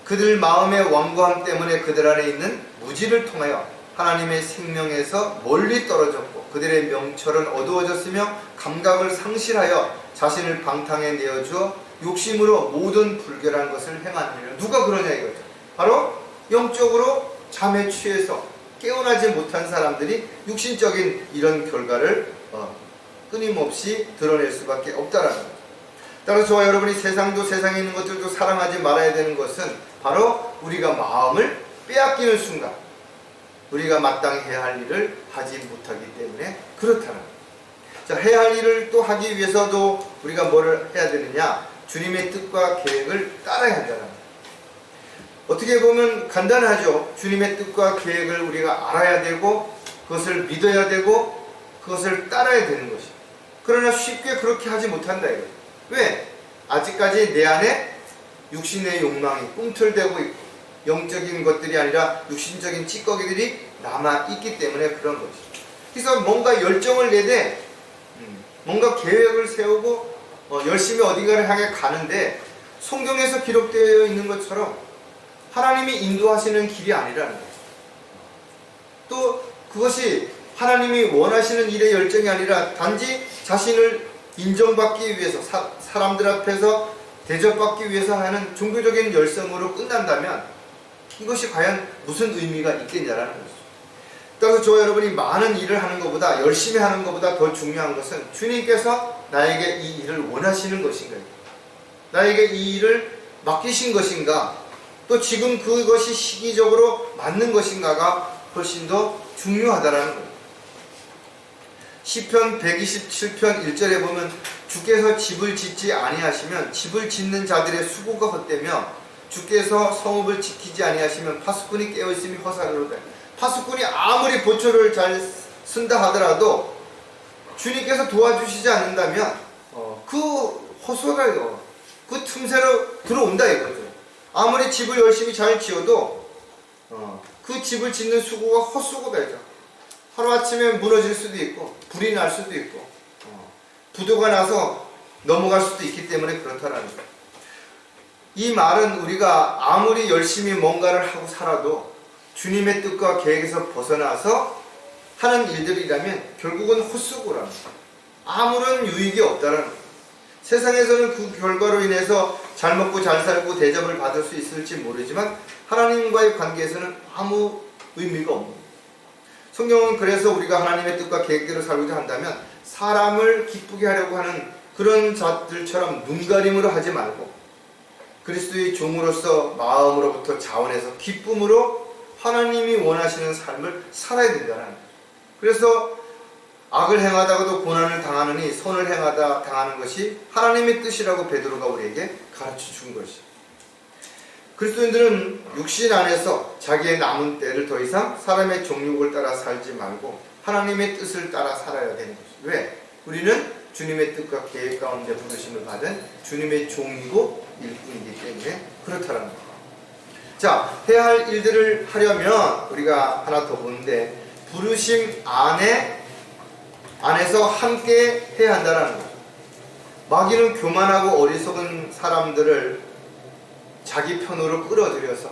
그들 마음의 완고함 때문에 그들 안에 있는 무지를 통하여 하나님의 생명에서 멀리 떨어졌고 그들의 명철은 어두워졌으며 감각을 상실하여 자신을 방탕에 내어주어 욕심으로 모든 불결한 것을 행하느니라. 누가 그러냐 이거죠. 바로 영적으로 잠에 취해서 깨어나지 못한 사람들이 육신적인 이런 결과를 끊임없이 드러낼 수밖에 없다라는 거죠. 따라서 저와 여러분이 세상도 세상에 있는 것들도 사랑하지 말아야 되는 것은 바로 우리가 마음을 빼앗기는 순간 우리가 마땅히 해야 할 일을 하지 못하기 때문에 그렇다는 거예요. 자, 해야 할 일을 또 하기 위해서도 우리가 뭐를 해야 되느냐? 주님의 뜻과 계획을 따라야 한다는 거예요. 어떻게 보면 간단하죠. 주님의 뜻과 계획을 우리가 알아야 되고 그것을 믿어야 되고 그것을 따라야 되는 것이에요. 그러나 쉽게 그렇게 하지 못한다 이거예요. 왜? 아직까지 내 안에 육신의 욕망이 꿈틀대고 있고 영적인 것들이 아니라 육신적인 찌꺼기들이 남아있기 때문에 그런 거지. 그래서 뭔가 열정을 내되 뭔가 계획을 세우고 열심히 어딘가를 향해 가는데 성경에서 기록되어 있는 것처럼 하나님이 인도하시는 길이 아니라는 거죠. 또 그것이 하나님이 원하시는 일의 열정이 아니라 단지 자신을 인정받기 위해서 사람들 앞에서 대접받기 위해서 하는 종교적인 열성으로 끝난다면 이것이 과연 무슨 의미가 있겠냐라는 거죠. 따라서 저와 여러분이 많은 일을 하는 것보다 열심히 하는 것보다 더 중요한 것은 주님께서 나에게 이 일을 원하시는 것인가, 나에게 이 일을 맡기신 것인가, 또 지금 그것이 시기적으로 맞는 것인가가 훨씬 더 중요하다라는 거예요. 시편 127편 1절에 보면 주께서 집을 짓지 아니하시면 집을 짓는 자들의 수고가 헛되며 주께서 성읍을 지키지 아니하시면 파수꾼이 깨어있음이 허사로다. 파수꾼이 아무리 보초를 잘 쓴다 하더라도 주님께서 도와주시지 않는다면 그 허수가 그 틈새로 들어온다 이거죠. 아무리 집을 열심히 잘 지어도 그 집을 짓는 수고가 헛수고다 이죠. 하루아침에 무너질 수도 있고 불이 날 수도 있고 부도가 나서 넘어갈 수도 있기 때문에 그렇다라는 거예요. 이 말은 우리가 아무리 열심히 뭔가를 하고 살아도 주님의 뜻과 계획에서 벗어나서 하는 일들이라면 결국은 헛수고라는 거예요. 아무런 유익이 없다라는 거예요. 세상에서는 그 결과로 인해서 잘 먹고 잘 살고 대접을 받을 수 있을지 모르지만 하나님과의 관계에서는 아무 의미가 없는 거예요. 성경은 그래서 우리가 하나님의 뜻과 계획대로 살고자 한다면 사람을 기쁘게 하려고 하는 그런 자들처럼 눈가림으로 하지 말고 그리스도의 종으로서 마음으로부터 자원해서 기쁨으로 하나님이 원하시는 삶을 살아야 된다는 거예요. 그래서 악을 행하다가도 고난을 당하느니 선을 행하다 당하는 것이 하나님의 뜻이라고 베드로가 우리에게 가르쳐 준 것이죠. 그리스도인들은 육신 안에서 자기의 남은 때를 더 이상 사람의 정욕을 따라 살지 말고 하나님의 뜻을 따라 살아야 되는 것이죠. 왜? 우리는 주님의 뜻과 계획 가운데 부르심을 받은 주님의 종이고 일꾼이기 때문에 그렇다는 거예요. 자, 해야 할 일들을 하려면 우리가 하나 더 보는데 부르심 안에서 함께 해야 한다는 거죠. 마귀는 교만하고 어리석은 사람들을 자기 편으로 끌어들여서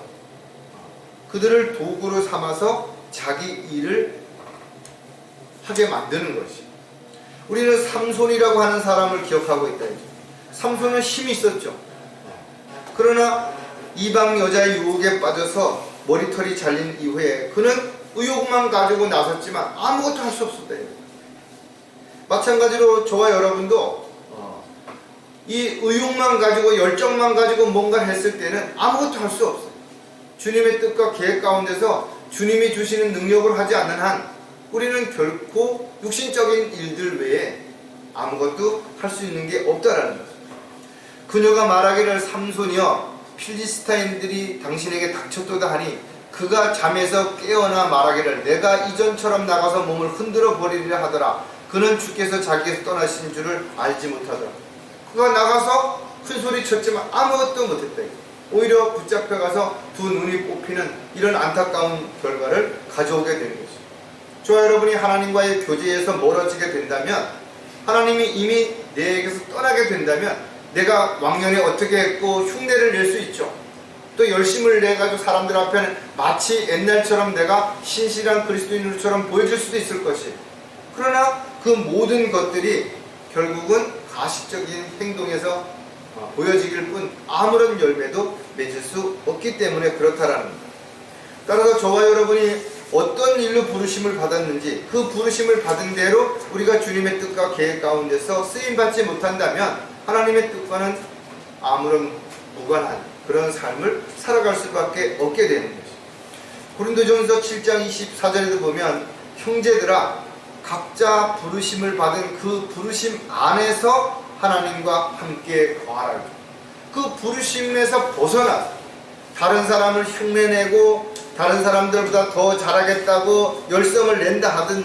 그들을 도구로 삼아서 자기 일을 하게 만드는 것이. 우리는 삼손이라고 하는 사람을 기억하고 있다. 삼손은 힘이 있었죠. 그러나 이방 여자의 유혹에 빠져서 머리털이 잘린 이후에 그는 의욕만 가지고 나섰지만 아무것도 할 수 없었다. 마찬가지로 저와 여러분도 이 의욕만 가지고 열정만 가지고 뭔가 했을 때는 아무것도 할 수 없어요. 주님의 뜻과 계획 가운데서 주님이 주시는 능력을 하지 않는 한 우리는 결코 육신적인 일들 외에 아무것도 할 수 있는 게 없다라는 거죠. 그녀가 말하기를 삼손이여 필리스타인들이 당신에게 닥쳤도다 하니 그가 잠에서 깨어나 말하기를 내가 이전처럼 나가서 몸을 흔들어 버리리라 하더라. 그는 주께서 자기에서 떠나신 줄을 알지 못하더라. 그가 나가서 큰 소리 쳤지만 아무것도 못했다. 오히려 붙잡혀가서 두 눈이 뽑히는 이런 안타까운 결과를 가져오게 되는 것이죠. 저와 여러분이 하나님과의 교제에서 멀어지게 된다면 하나님이 이미 내게서 떠나게 된다면 내가 왕년에 어떻게 했고 흉내를 낼 수 있죠. 또 열심을 내가지고 사람들 앞에는 마치 옛날처럼 내가 신실한 그리스도인처럼 보여질 수도 있을 것이. 그러나 그 모든 것들이 결국은 가식적인 행동에서 보여지길 뿐 아무런 열매도 맺을 수 없기 때문에 그렇다라는 겁니다. 따라서 저와 여러분이 어떤 일로 부르심을 받았는지 그 부르심을 받은 대로 우리가 주님의 뜻과 계획 가운데서 쓰임받지 못한다면 하나님의 뜻과는 아무런 무관한 그런 삶을 살아갈 수밖에 없게 되는 것이죠. 고린도전서 7장 24절에도 보면 형제들아 각자 부르심을 받은 그 부르심 안에서 하나님과 함께 거하라. 그 부르심에서 벗어나 다른 사람을 흉내내고 다른 사람들보다 더 잘하겠다고 열성을 낸다 하든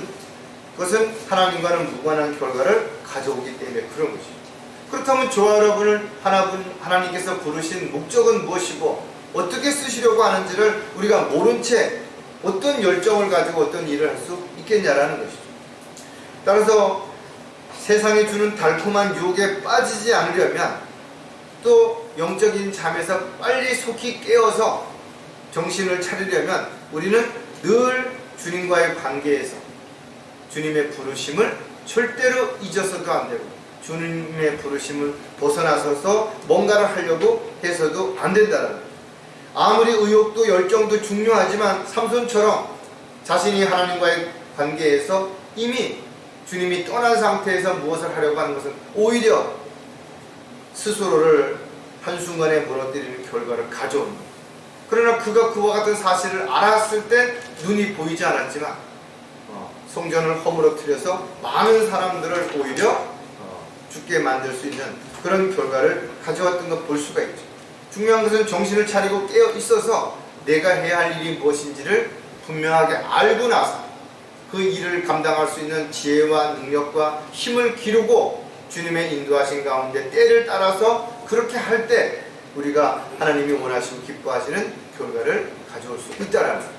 그것은 하나님과는 무관한 결과를 가져오기 때문에 그런 것이죠. 그렇다면 저와 여러분을 하나님께서 부르신 목적은 무엇이고 어떻게 쓰시려고 하는지를 우리가 모른 채 어떤 열정을 가지고 어떤 일을 할 수 있겠냐라는 것이죠. 따라서 세상이 주는 달콤한 유혹에 빠지지 않으려면, 또 영적인 잠에서 빨리 속히 깨어서 정신을 차리려면 우리는 늘 주님과의 관계에서 주님의 부르심을 절대로 잊어서도 안 되고, 주님의 부르심을 벗어나서서 뭔가를 하려고 해서도 안 된다는 거예요. 아무리 의욕도 열정도 중요하지만 삼손처럼 자신이 하나님과의 관계에서 이미 주님이 떠난 상태에서 무엇을 하려고 하는 것은 오히려 스스로를 한순간에 무너뜨리는 결과를 가져오는 거예요. 그러나 그가 그와 같은 사실을 알았을 때 눈이 보이지 않았지만 성전을 허물어뜨려서 많은 사람들을 오히려 죽게 만들 수 있는 그런 결과를 가져왔던 걸 볼 수가 있죠. 중요한 것은 정신을 차리고 깨어 있어서 내가 해야 할 일이 무엇인지를 분명하게 알고 나서 그 일을 감당할 수 있는 지혜와 능력과 힘을 기르고 주님의 인도하신 가운데 때를 따라서 그렇게 할 때 우리가 하나님이 원하시고 기뻐하시는 결과를 가져올 수 있다라는 거예요.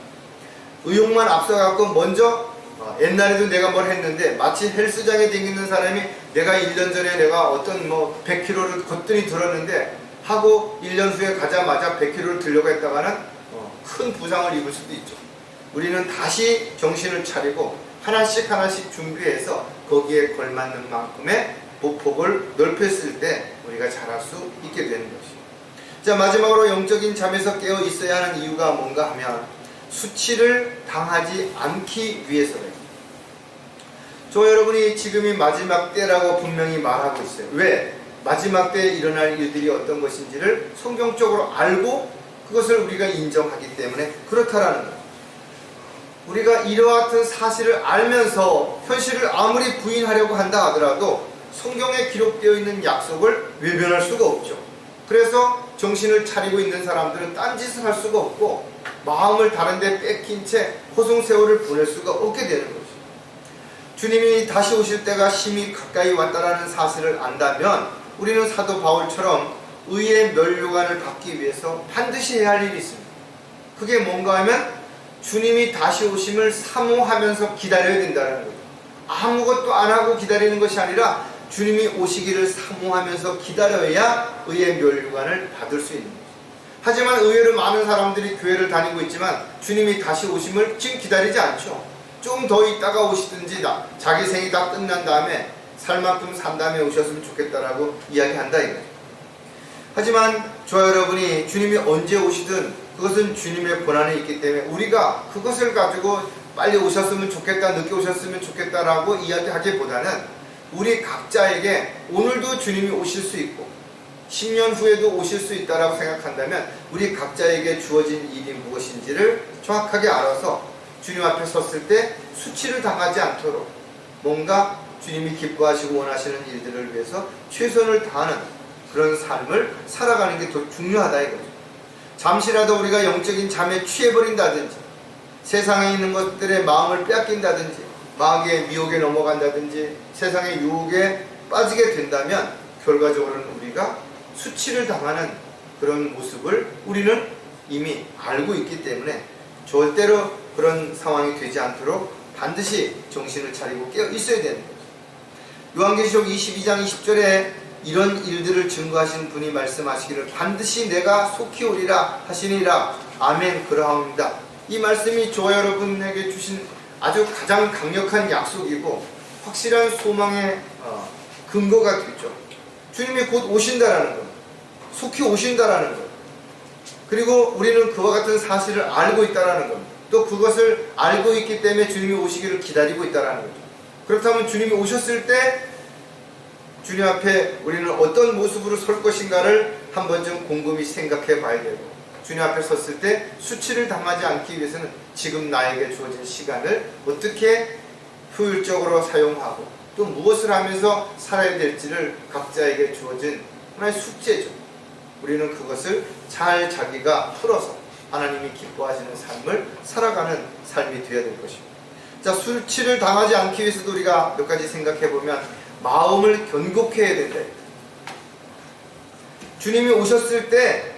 의욕만 앞서갖고 먼저 옛날에도 내가 뭘 했는데, 마치 헬스장에 다니는 사람이 내가 1년 전에 내가 어떤 100kg를 거뜬히 들었는데 하고 1년 후에 가자마자 100kg를 들려고 했다가는 큰 부상을 입을 수도 있죠. 우리는 다시 정신을 차리고 하나씩 준비해서 거기에 걸맞는 만큼의 보폭을 넓혔을 때 우리가 잘할 수 있게 되는 것이죠. 자, 마지막으로 영적인 잠에서 깨어 있어야 하는 이유가 뭔가 하면 수치를 당하지 않기 위해서입니다. 저 여러분이 지금이 마지막 때라고 분명히 말하고 있어요. 왜? 마지막 때에 일어날 일들이 어떤 것인지를 성경적으로 알고 그것을 우리가 인정하기 때문에 그렇다라는 거예요. 우리가 이와 같은 사실을 알면서 현실을 아무리 부인하려고 한다 하더라도 성경에 기록되어 있는 약속을 외면할 수가 없죠. 그래서 정신을 차리고 있는 사람들은 딴짓을 할 수가 없고 마음을 다른 데 뺏긴 채 호송세월을 보낼 수가 없게 되는 거죠. 주님이 다시 오실 때가 심히 가까이 왔다라는 사실을 안다면 우리는 사도 바울처럼 의의 면류관을 받기 위해서 반드시 해야 할 일이 있습니다. 그게 뭔가 하면 주님이 다시 오심을 사모하면서 기다려야 된다는 거죠. 아무것도 안 하고 기다리는 것이 아니라 주님이 오시기를 사모하면서 기다려야 의의 면류관을 받을 수 있는 거죠. 하지만 의외로 많은 사람들이 교회를 다니고 있지만 주님이 다시 오심을 지금 기다리지 않죠. 좀 더 있다가 오시든지 자기 생이 다 끝난 다음에 살 만큼 산 다음에 오셨으면 좋겠다라고 이야기한다 이거죠. 하지만 저와 여러분이 주님이 언제 오시든 그것은 주님의 권한에 있기 때문에 우리가 그것을 가지고 빨리 오셨으면 좋겠다, 늦게 오셨으면 좋겠다라고 이야기하기보다는 우리 각자에게 오늘도 주님이 오실 수 있고 10년 후에도 오실 수 있다라고 생각한다면 우리 각자에게 주어진 일이 무엇인지를 정확하게 알아서 주님 앞에 섰을 때 수치를 당하지 않도록 뭔가 주님이 기뻐하시고 원하시는 일들을 위해서 최선을 다하는 그런 삶을 살아가는 게 더 중요하다 이거죠. 잠시라도 우리가 영적인 잠에 취해버린다든지 세상에 있는 것들의 마음을 빼앗긴다든지 마귀의 미혹에 넘어간다든지 세상의 유혹에 빠지게 된다면 결과적으로는 우리가 수치를 당하는 그런 모습을 우리는 이미 알고 있기 때문에 절대로 그런 상황이 되지 않도록 반드시 정신을 차리고 깨어 있어야 되는 거죠. 요한계시록 22장 20절에 이런 일들을 증거하신 분이 말씀하시기를 반드시 내가 속히 오리라 하시니라. 아멘. 그러하옵니다. 이 말씀이 저와 여러분에게 주신 아주 가장 강력한 약속이고 확실한 소망의 근거가 되죠. 주님이 곧 오신다라는 것, 속히 오신다라는 것, 그리고 우리는 그와 같은 사실을 알고 있다라는 것, 또 그것을 알고 있기 때문에 주님이 오시기를 기다리고 있다라는 거죠. 그렇다면 주님이 오셨을 때 주님 앞에 우리는 어떤 모습으로 설 것인가를 한번 좀 곰곰이 생각해 봐야 되고, 주님 앞에 섰을 때 수치를 당하지 않기 위해서는 지금 나에게 주어진 시간을 어떻게 효율적으로 사용하고 또 무엇을 하면서 살아야 될지를 각자에게 주어진 하나의 숙제죠. 우리는 그것을 잘 자기가 풀어서 하나님이 기뻐하시는 삶을 살아가는 삶이 되어야 될 것입니다. 자, 수치를 당하지 않기 위해서도 우리가 몇 가지 생각해 보면 마음을 견고케 해야 된다. 주님이 오셨을 때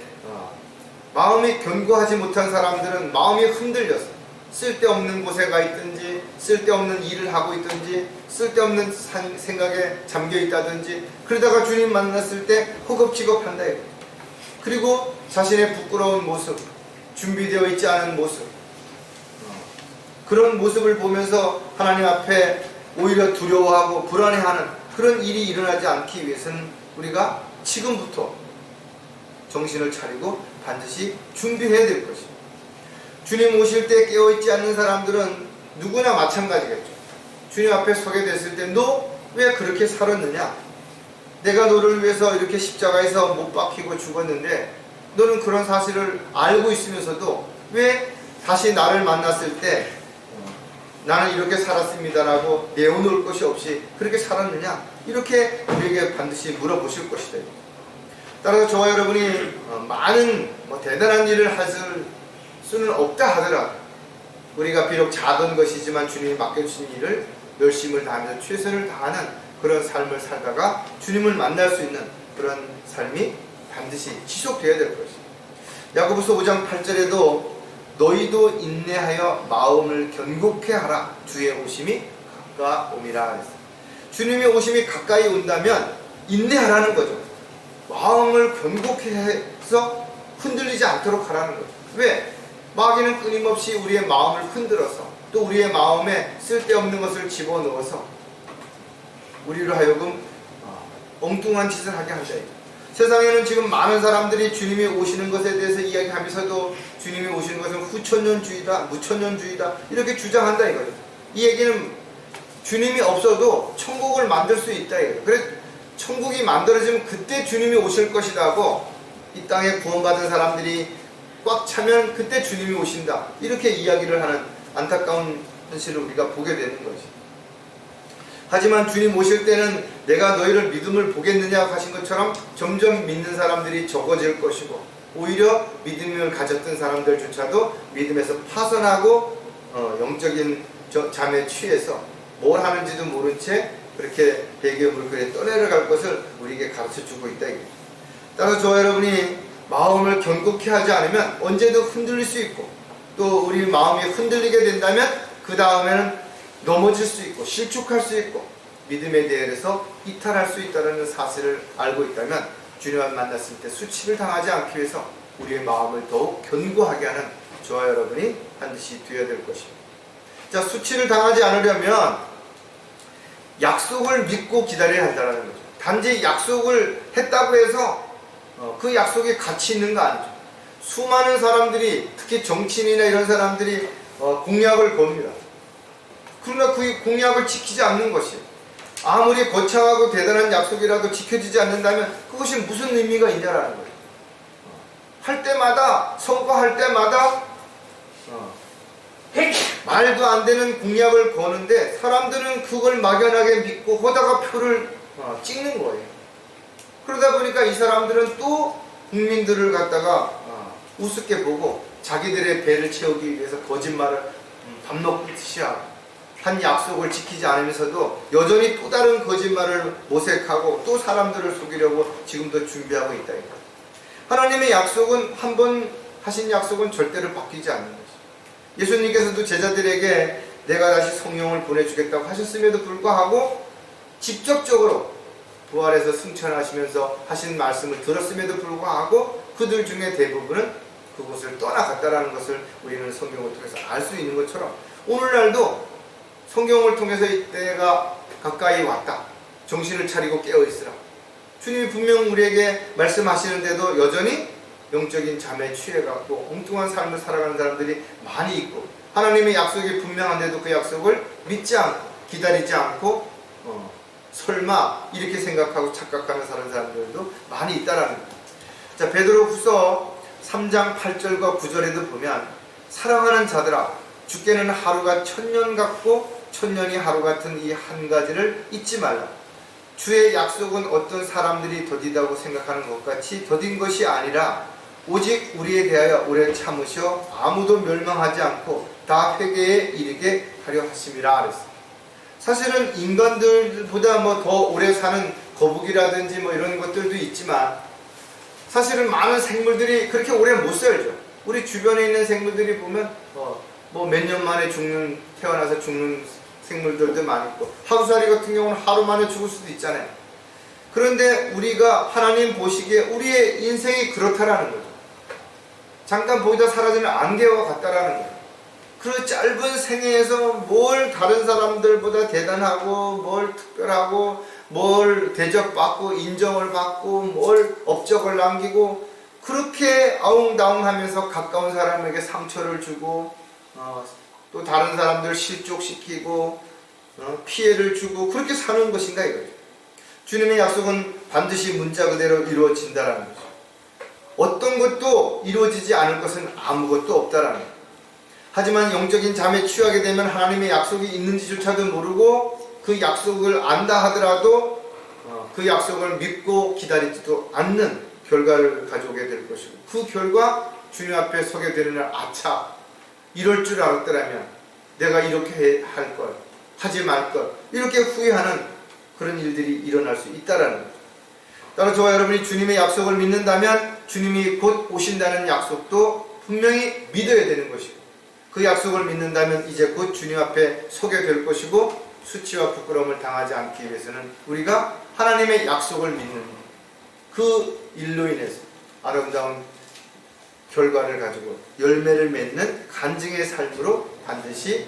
마음이 견고하지 못한 사람들은 마음이 흔들려서 쓸데없는 곳에 가 있든지 쓸데없는 일을 하고 있든지 쓸데없는 생각에 잠겨 있다든지 그러다가 주님 만났을 때 허겁지겁한다. 그리고 자신의 부끄러운 모습, 준비되어 있지 않은 모습, 그런 모습을 보면서 하나님 앞에 오히려 두려워하고 불안해하는 그런 일이 일어나지 않기 위해서는 우리가 지금부터 정신을 차리고 반드시 준비해야 될 것입니다. 주님 오실 때 깨어있지 않는 사람들은 누구나 마찬가지겠죠. 주님 앞에 서게 됐을 때 너 왜 그렇게 살았느냐? 내가 너를 위해서 이렇게 십자가에서 못 박히고 죽었는데 너는 그런 사실을 알고 있으면서도 왜 다시 나를 만났을 때 나는 이렇게 살았습니다라고 내어놓을 것이 없이 그렇게 살았느냐? 이렇게 우리에게 반드시 물어보실 것이다. 따라서 저와 여러분이 많은 대단한 일을 할 수는 없다 하더라도 우리가 비록 작은 것이지만 주님이 맡겨주신 일을 열심을 다하면서 최선을 다하는 그런 삶을 살다가 주님을 만날 수 있는 그런 삶이 반드시 지속되어야 될 것입니다. 야고보서 5장 8절에도 너희도 인내하여 마음을 견고케 하라. 주의 오심이 가까움이라 그랬어요. 주님의 오심이 가까이 온다면 인내하라는 거죠. 마음을 견고케 해서 흔들리지 않도록 하라는 거죠. 왜? 마귀는 끊임없이 우리의 마음을 흔들어서 또 우리의 마음에 쓸데없는 것을 집어넣어서 우리로 하여금 엉뚱한 짓을 하게 한다. 세상에는 지금 많은 사람들이 주님이 오시는 것에 대해서 이야기하면서도 주님이 오시는 것은 후천년주의다, 무천년주의다 이렇게 주장한다 이거예요. 이 얘기는 주님이 없어도 천국을 만들 수 있다 이거예요. 그래서 천국이 만들어지면 그때 주님이 오실 것이다 하고 이 땅에 구원받은 사람들이 꽉 차면 그때 주님이 오신다 이렇게 이야기를 하는 안타까운 현실을 우리가 보게 되는 거지. 하지만 주님 오실 때는 내가 너희를 믿음을 보겠느냐 하신 것처럼 점점 믿는 사람들이 적어질 것이고 오히려 믿음을 가졌던 사람들조차도 믿음에서 파선하고 영적인 잠에 취해서 뭘 하는지도 모른 채 그렇게 배기의 물결에 떠내려갈 것을 우리에게 가르쳐주고 있다. 따라서 저와 여러분이 마음을 견고케 하지 않으면 언제든 흔들릴 수 있고 또 우리 마음이 흔들리게 된다면 그 다음에는 넘어질 수 있고 실축할 수 있고 믿음에 대해서 이탈할 수 있다는 사실을 알고 있다면 주님을 만났을 때 수치를 당하지 않기 위해서 우리의 마음을 더욱 견고하게 하는 저와 여러분이 반드시 되어야 될 것입니다. 자, 수치를 당하지 않으려면 약속을 믿고 기다려야 한다는 거죠. 단지 약속을 했다고 해서 그 약속에 가치 있는 거 아니죠. 수많은 사람들이 특히 정치인이나 이런 사람들이 공약을 겁니다. 그러나 그 공약을 지키지 않는 것이 아무리 거창하고 대단한 약속이라도 지켜지지 않는다면 그것이 무슨 의미가 있냐라는 거예요. 할 때마다 선거할 때마다 말도 안 되는 공약을 거는데 사람들은 그걸 막연하게 믿고 호다가 표를 찍는 거예요. 그러다 보니까 이 사람들은 또 국민들을 갖다가 우습게 보고 자기들의 배를 채우기 위해서 거짓말을 밥 먹듯이 하고 한 약속을 지키지 않으면서도 여전히 또 다른 거짓말을 모색하고 또 사람들을 속이려고 지금도 준비하고 있다. 하나님의 약속은 한 번 하신 약속은 절대로 바뀌지 않는 것이죠. 예수님께서도 제자들에게 내가 다시 성령을 보내주겠다고 하셨음에도 불구하고 직접적으로 부활해서 승천하시면서 하신 말씀을 들었음에도 불구하고 그들 중에 대부분은 그곳을 떠나갔다라는 것을 우리는 성경을 통해서 알 수 있는 것처럼 오늘날도 성경을 통해서 이때가 가까이 왔다. 정신을 차리고 깨어있으라. 주님이 분명 우리에게 말씀하시는데도 여전히 영적인 잠에 취해갖고 엉뚱한 삶을 살아가는 사람들이 많이 있고 하나님의 약속이 분명한데도 그 약속을 믿지 않고 기다리지 않고 설마 이렇게 생각하고 착각하는 사람들도 많이 있다라는 거예요. 자, 베드로후서 3장 8절과 9절에도 보면 사랑하는 자들아 주께는 하루가 천년 같고 천년이 하루 같은 이 한 가지를 잊지 말라. 주의 약속은 어떤 사람들이 더디다고 생각하는 것 같이 더딘 것이 아니라 오직 우리에 대하여 오래 참으셔 아무도 멸망하지 않고 다 회개에 이르게 하려 하심이라 그랬어요. 사실은 인간들보다 뭐 더 오래 사는 거북이라든지 뭐 이런 것들도 있지만 사실은 많은 생물들이 그렇게 오래 못 살죠. 우리 주변에 있는 생물들이 보면 뭐 몇 년 만에 태어나서 죽는 생물들도 많이 있고, 하루살이 같은 경우는 하루 만에 죽을 수도 있잖아요. 그런데 우리가 하나님 보시기에 우리의 인생이 그렇다라는 거죠. 잠깐 보이다 사라지는 안개와 같다라는 거예요. 그 짧은 생애에서 뭘 다른 사람들보다 대단하고 뭘 특별하고 뭘 대접받고 인정을 받고 뭘 업적을 남기고 그렇게 아웅다웅하면서 가까운 사람에게 상처를 주고 또 다른 사람들 실족시키고 피해를 주고 그렇게 사는 것인가 이거죠. 주님의 약속은 반드시 문자 그대로 이루어진다라는 거죠. 어떤 것도 이루어지지 않을 것은 아무것도 없다라는 거죠. 하지만 영적인 잠에 취하게 되면 하나님의 약속이 있는지조차도 모르고 그 약속을 안다 하더라도 그 약속을 믿고 기다리지도 않는 결과를 가져오게 될 것이고, 그 결과 주님 앞에 서게 되는 날, 아차, 이럴 줄 알았더라면 내가 이렇게 할 걸, 하지 말 걸, 이렇게 후회하는 그런 일들이 일어날 수 있다라는 거죠. 따라 저와 여러분이 주님의 약속을 믿는다면 주님이 곧 오신다는 약속도 분명히 믿어야 되는 것이고, 그 약속을 믿는다면 이제 곧 주님 앞에 서게 될 것이고, 수치와 부끄러움을 당하지 않기 위해서는 우리가 하나님의 약속을 믿는 그 일로 인해서 아름다운 결과를 가지고 열매를 맺는 간증의 삶으로 반드시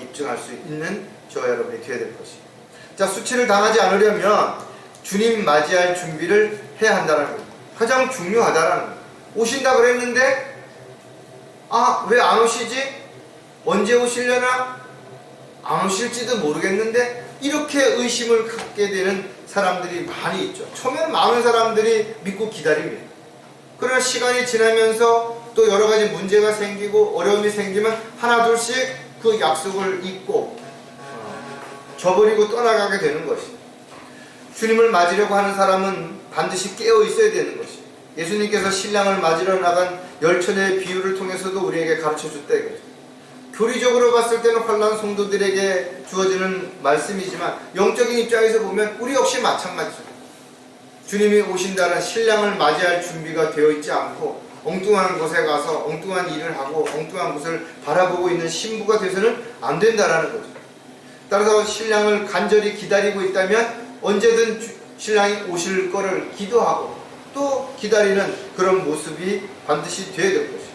입증할 수 있는 저와 여러분이 되어야 될 것입니다. 자, 수치를 당하지 않으려면 주님 맞이할 준비를 해야 한다는 겁니다. 가장 중요하다라는 겁니다. 오신다 그랬는데 왜 안 오시지? 언제 오시려나? 안 오실지도 모르겠는데 이렇게 의심을 갖게 되는 사람들이 많이 있죠. 처음에는 많은 사람들이 믿고 기다립니다. 그러나 시간이 지나면서 또 여러 가지 문제가 생기고 어려움이 생기면 하나둘씩 그 약속을 잊고 저버리고 떠나가게 되는 것입니다. 주님을 맞으려고 하는 사람은 반드시 깨어 있어야 되는 것입니다. 예수님께서 신랑을 맞으러 나간 열처녀의 비유를 통해서도 우리에게 가르쳐 줬다 이거죠. 교리적으로 봤을 때는 환난 성도들에게 주어지는 말씀이지만 영적인 입장에서 보면 우리 역시 마찬가지죠. 주님이 오신다는 신랑을 맞이할 준비가 되어 있지 않고 엉뚱한 곳에 가서 엉뚱한 일을 하고 엉뚱한 곳을 바라보고 있는 신부가 돼서는 안 된다라는 거죠. 따라서 신랑을 간절히 기다리고 있다면 언제든 신랑이 오실 거를 기도하고 또 기다리는 그런 모습이 반드시 되어야 될 것이죠.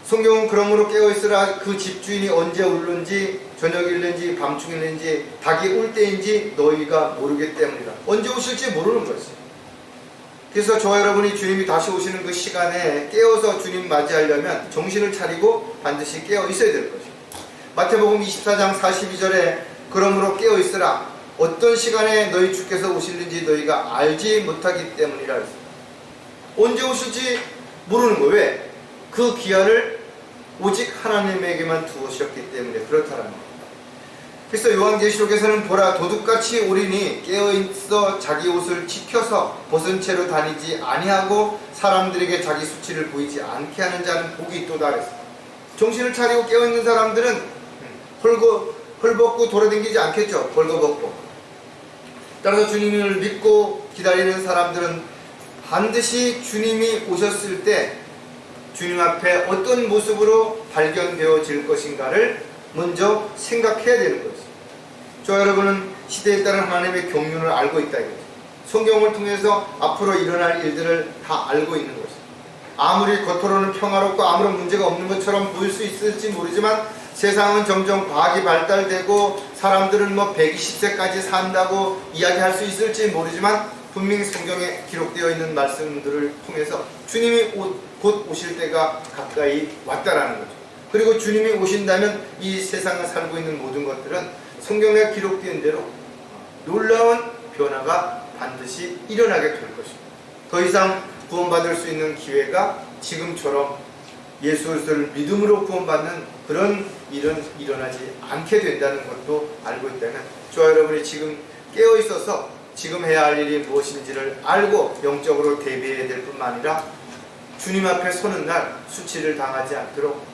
성경은 그러므로 깨어있으라, 그 집주인이 언제 울는지 저녁일는지 밤중일는지 닭이 울 때인지 너희가 모르기 때문이라. 언제 오실지 모르는 것이죠. 그래서 저와 여러분이 주님이 다시 오시는 그 시간에 깨어서 주님 맞이하려면 정신을 차리고 반드시 깨어 있어야 될 것이죠. 마태복음 24장 42절에 그러므로 깨어 있으라, 어떤 시간에 너희 주께서 오실는지 너희가 알지 못하기 때문이라 했어요. 언제 오실지 모르는 거예요. 왜? 그 기한을 오직 하나님에게만 두셨기 때문에 그렇다는 거예요. 그래서 요한계시록에서는 보라, 도둑같이 오리니 깨어있어 자기 옷을 지켜서 벗은 채로 다니지 아니하고 사람들에게 자기 수치를 보이지 않게 하는 자는 복이 있도다 그랬어요. 정신을 차리고 깨어있는 사람들은 헐벗고 돌아다니지 않겠죠. 벌거벗고. 따라서 주님을 믿고 기다리는 사람들은 반드시 주님이 오셨을 때 주님 앞에 어떤 모습으로 발견되어질 것인가를 먼저 생각해야 되는 거죠. 저 여러분은 시대에 따른 하나님의 경륜을 알고 있다 이거죠. 성경을 통해서 앞으로 일어날 일들을 다 알고 있는 거죠. 아무리 겉으로는 평화롭고 아무런 문제가 없는 것처럼 보일 수 있을지 모르지만 세상은 점점 과학이 발달되고 사람들은 120세까지 산다고 이야기할 수 있을지 모르지만 분명히 성경에 기록되어 있는 말씀들을 통해서 주님이 곧 오실 때가 가까이 왔다라는 거죠. 그리고 주님이 오신다면 이 세상에 살고 있는 모든 것들은 성경에 기록된 대로 놀라운 변화가 반드시 일어나게 될 것입니다. 더 이상 구원받을 수 있는 기회가 지금처럼 예수를 믿음으로 구원받는 그런 일은 일어나지 않게 된다는 것도 알고 있다면 저와 여러분이 지금 깨어 있어서 지금 해야 할 일이 무엇인지를 알고 영적으로 대비해야 될 뿐만 아니라 주님 앞에 서는 날 수치를 당하지 않도록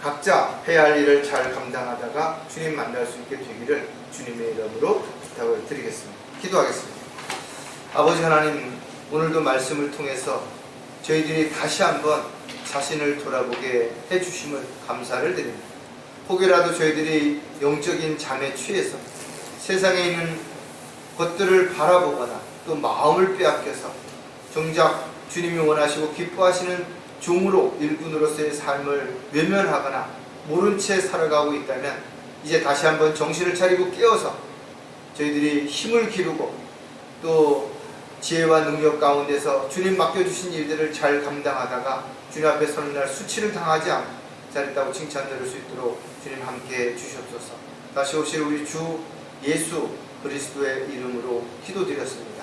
각자 해야 할 일을 잘 감당하다가 주님 만날 수 있게 되기를 주님의 이름으로 부탁을 드리겠습니다. 기도하겠습니다. 아버지 하나님, 오늘도 말씀을 통해서 저희들이 다시 한번 자신을 돌아보게 해주심을 감사를 드립니다. 혹여라도 저희들이 영적인 잠에 취해서 세상에 있는 것들을 바라보거나 또 마음을 빼앗겨서 정작 주님이 원하시고 기뻐하시는 종으로 일꾼으로서의 삶을 외면하거나 모른 채 살아가고 있다면 이제 다시 한번 정신을 차리고 깨어서 저희들이 힘을 기르고 또 지혜와 능력 가운데서 주님 맡겨주신 일들을 잘 감당하다가 주님 앞에 서는 날 수치를 당하지 않고 잘했다고 칭찬 들을 수 있도록 주님 함께 주시옵소서. 다시 오실 우리 주 예수 그리스도의 이름으로 기도드렸습니다.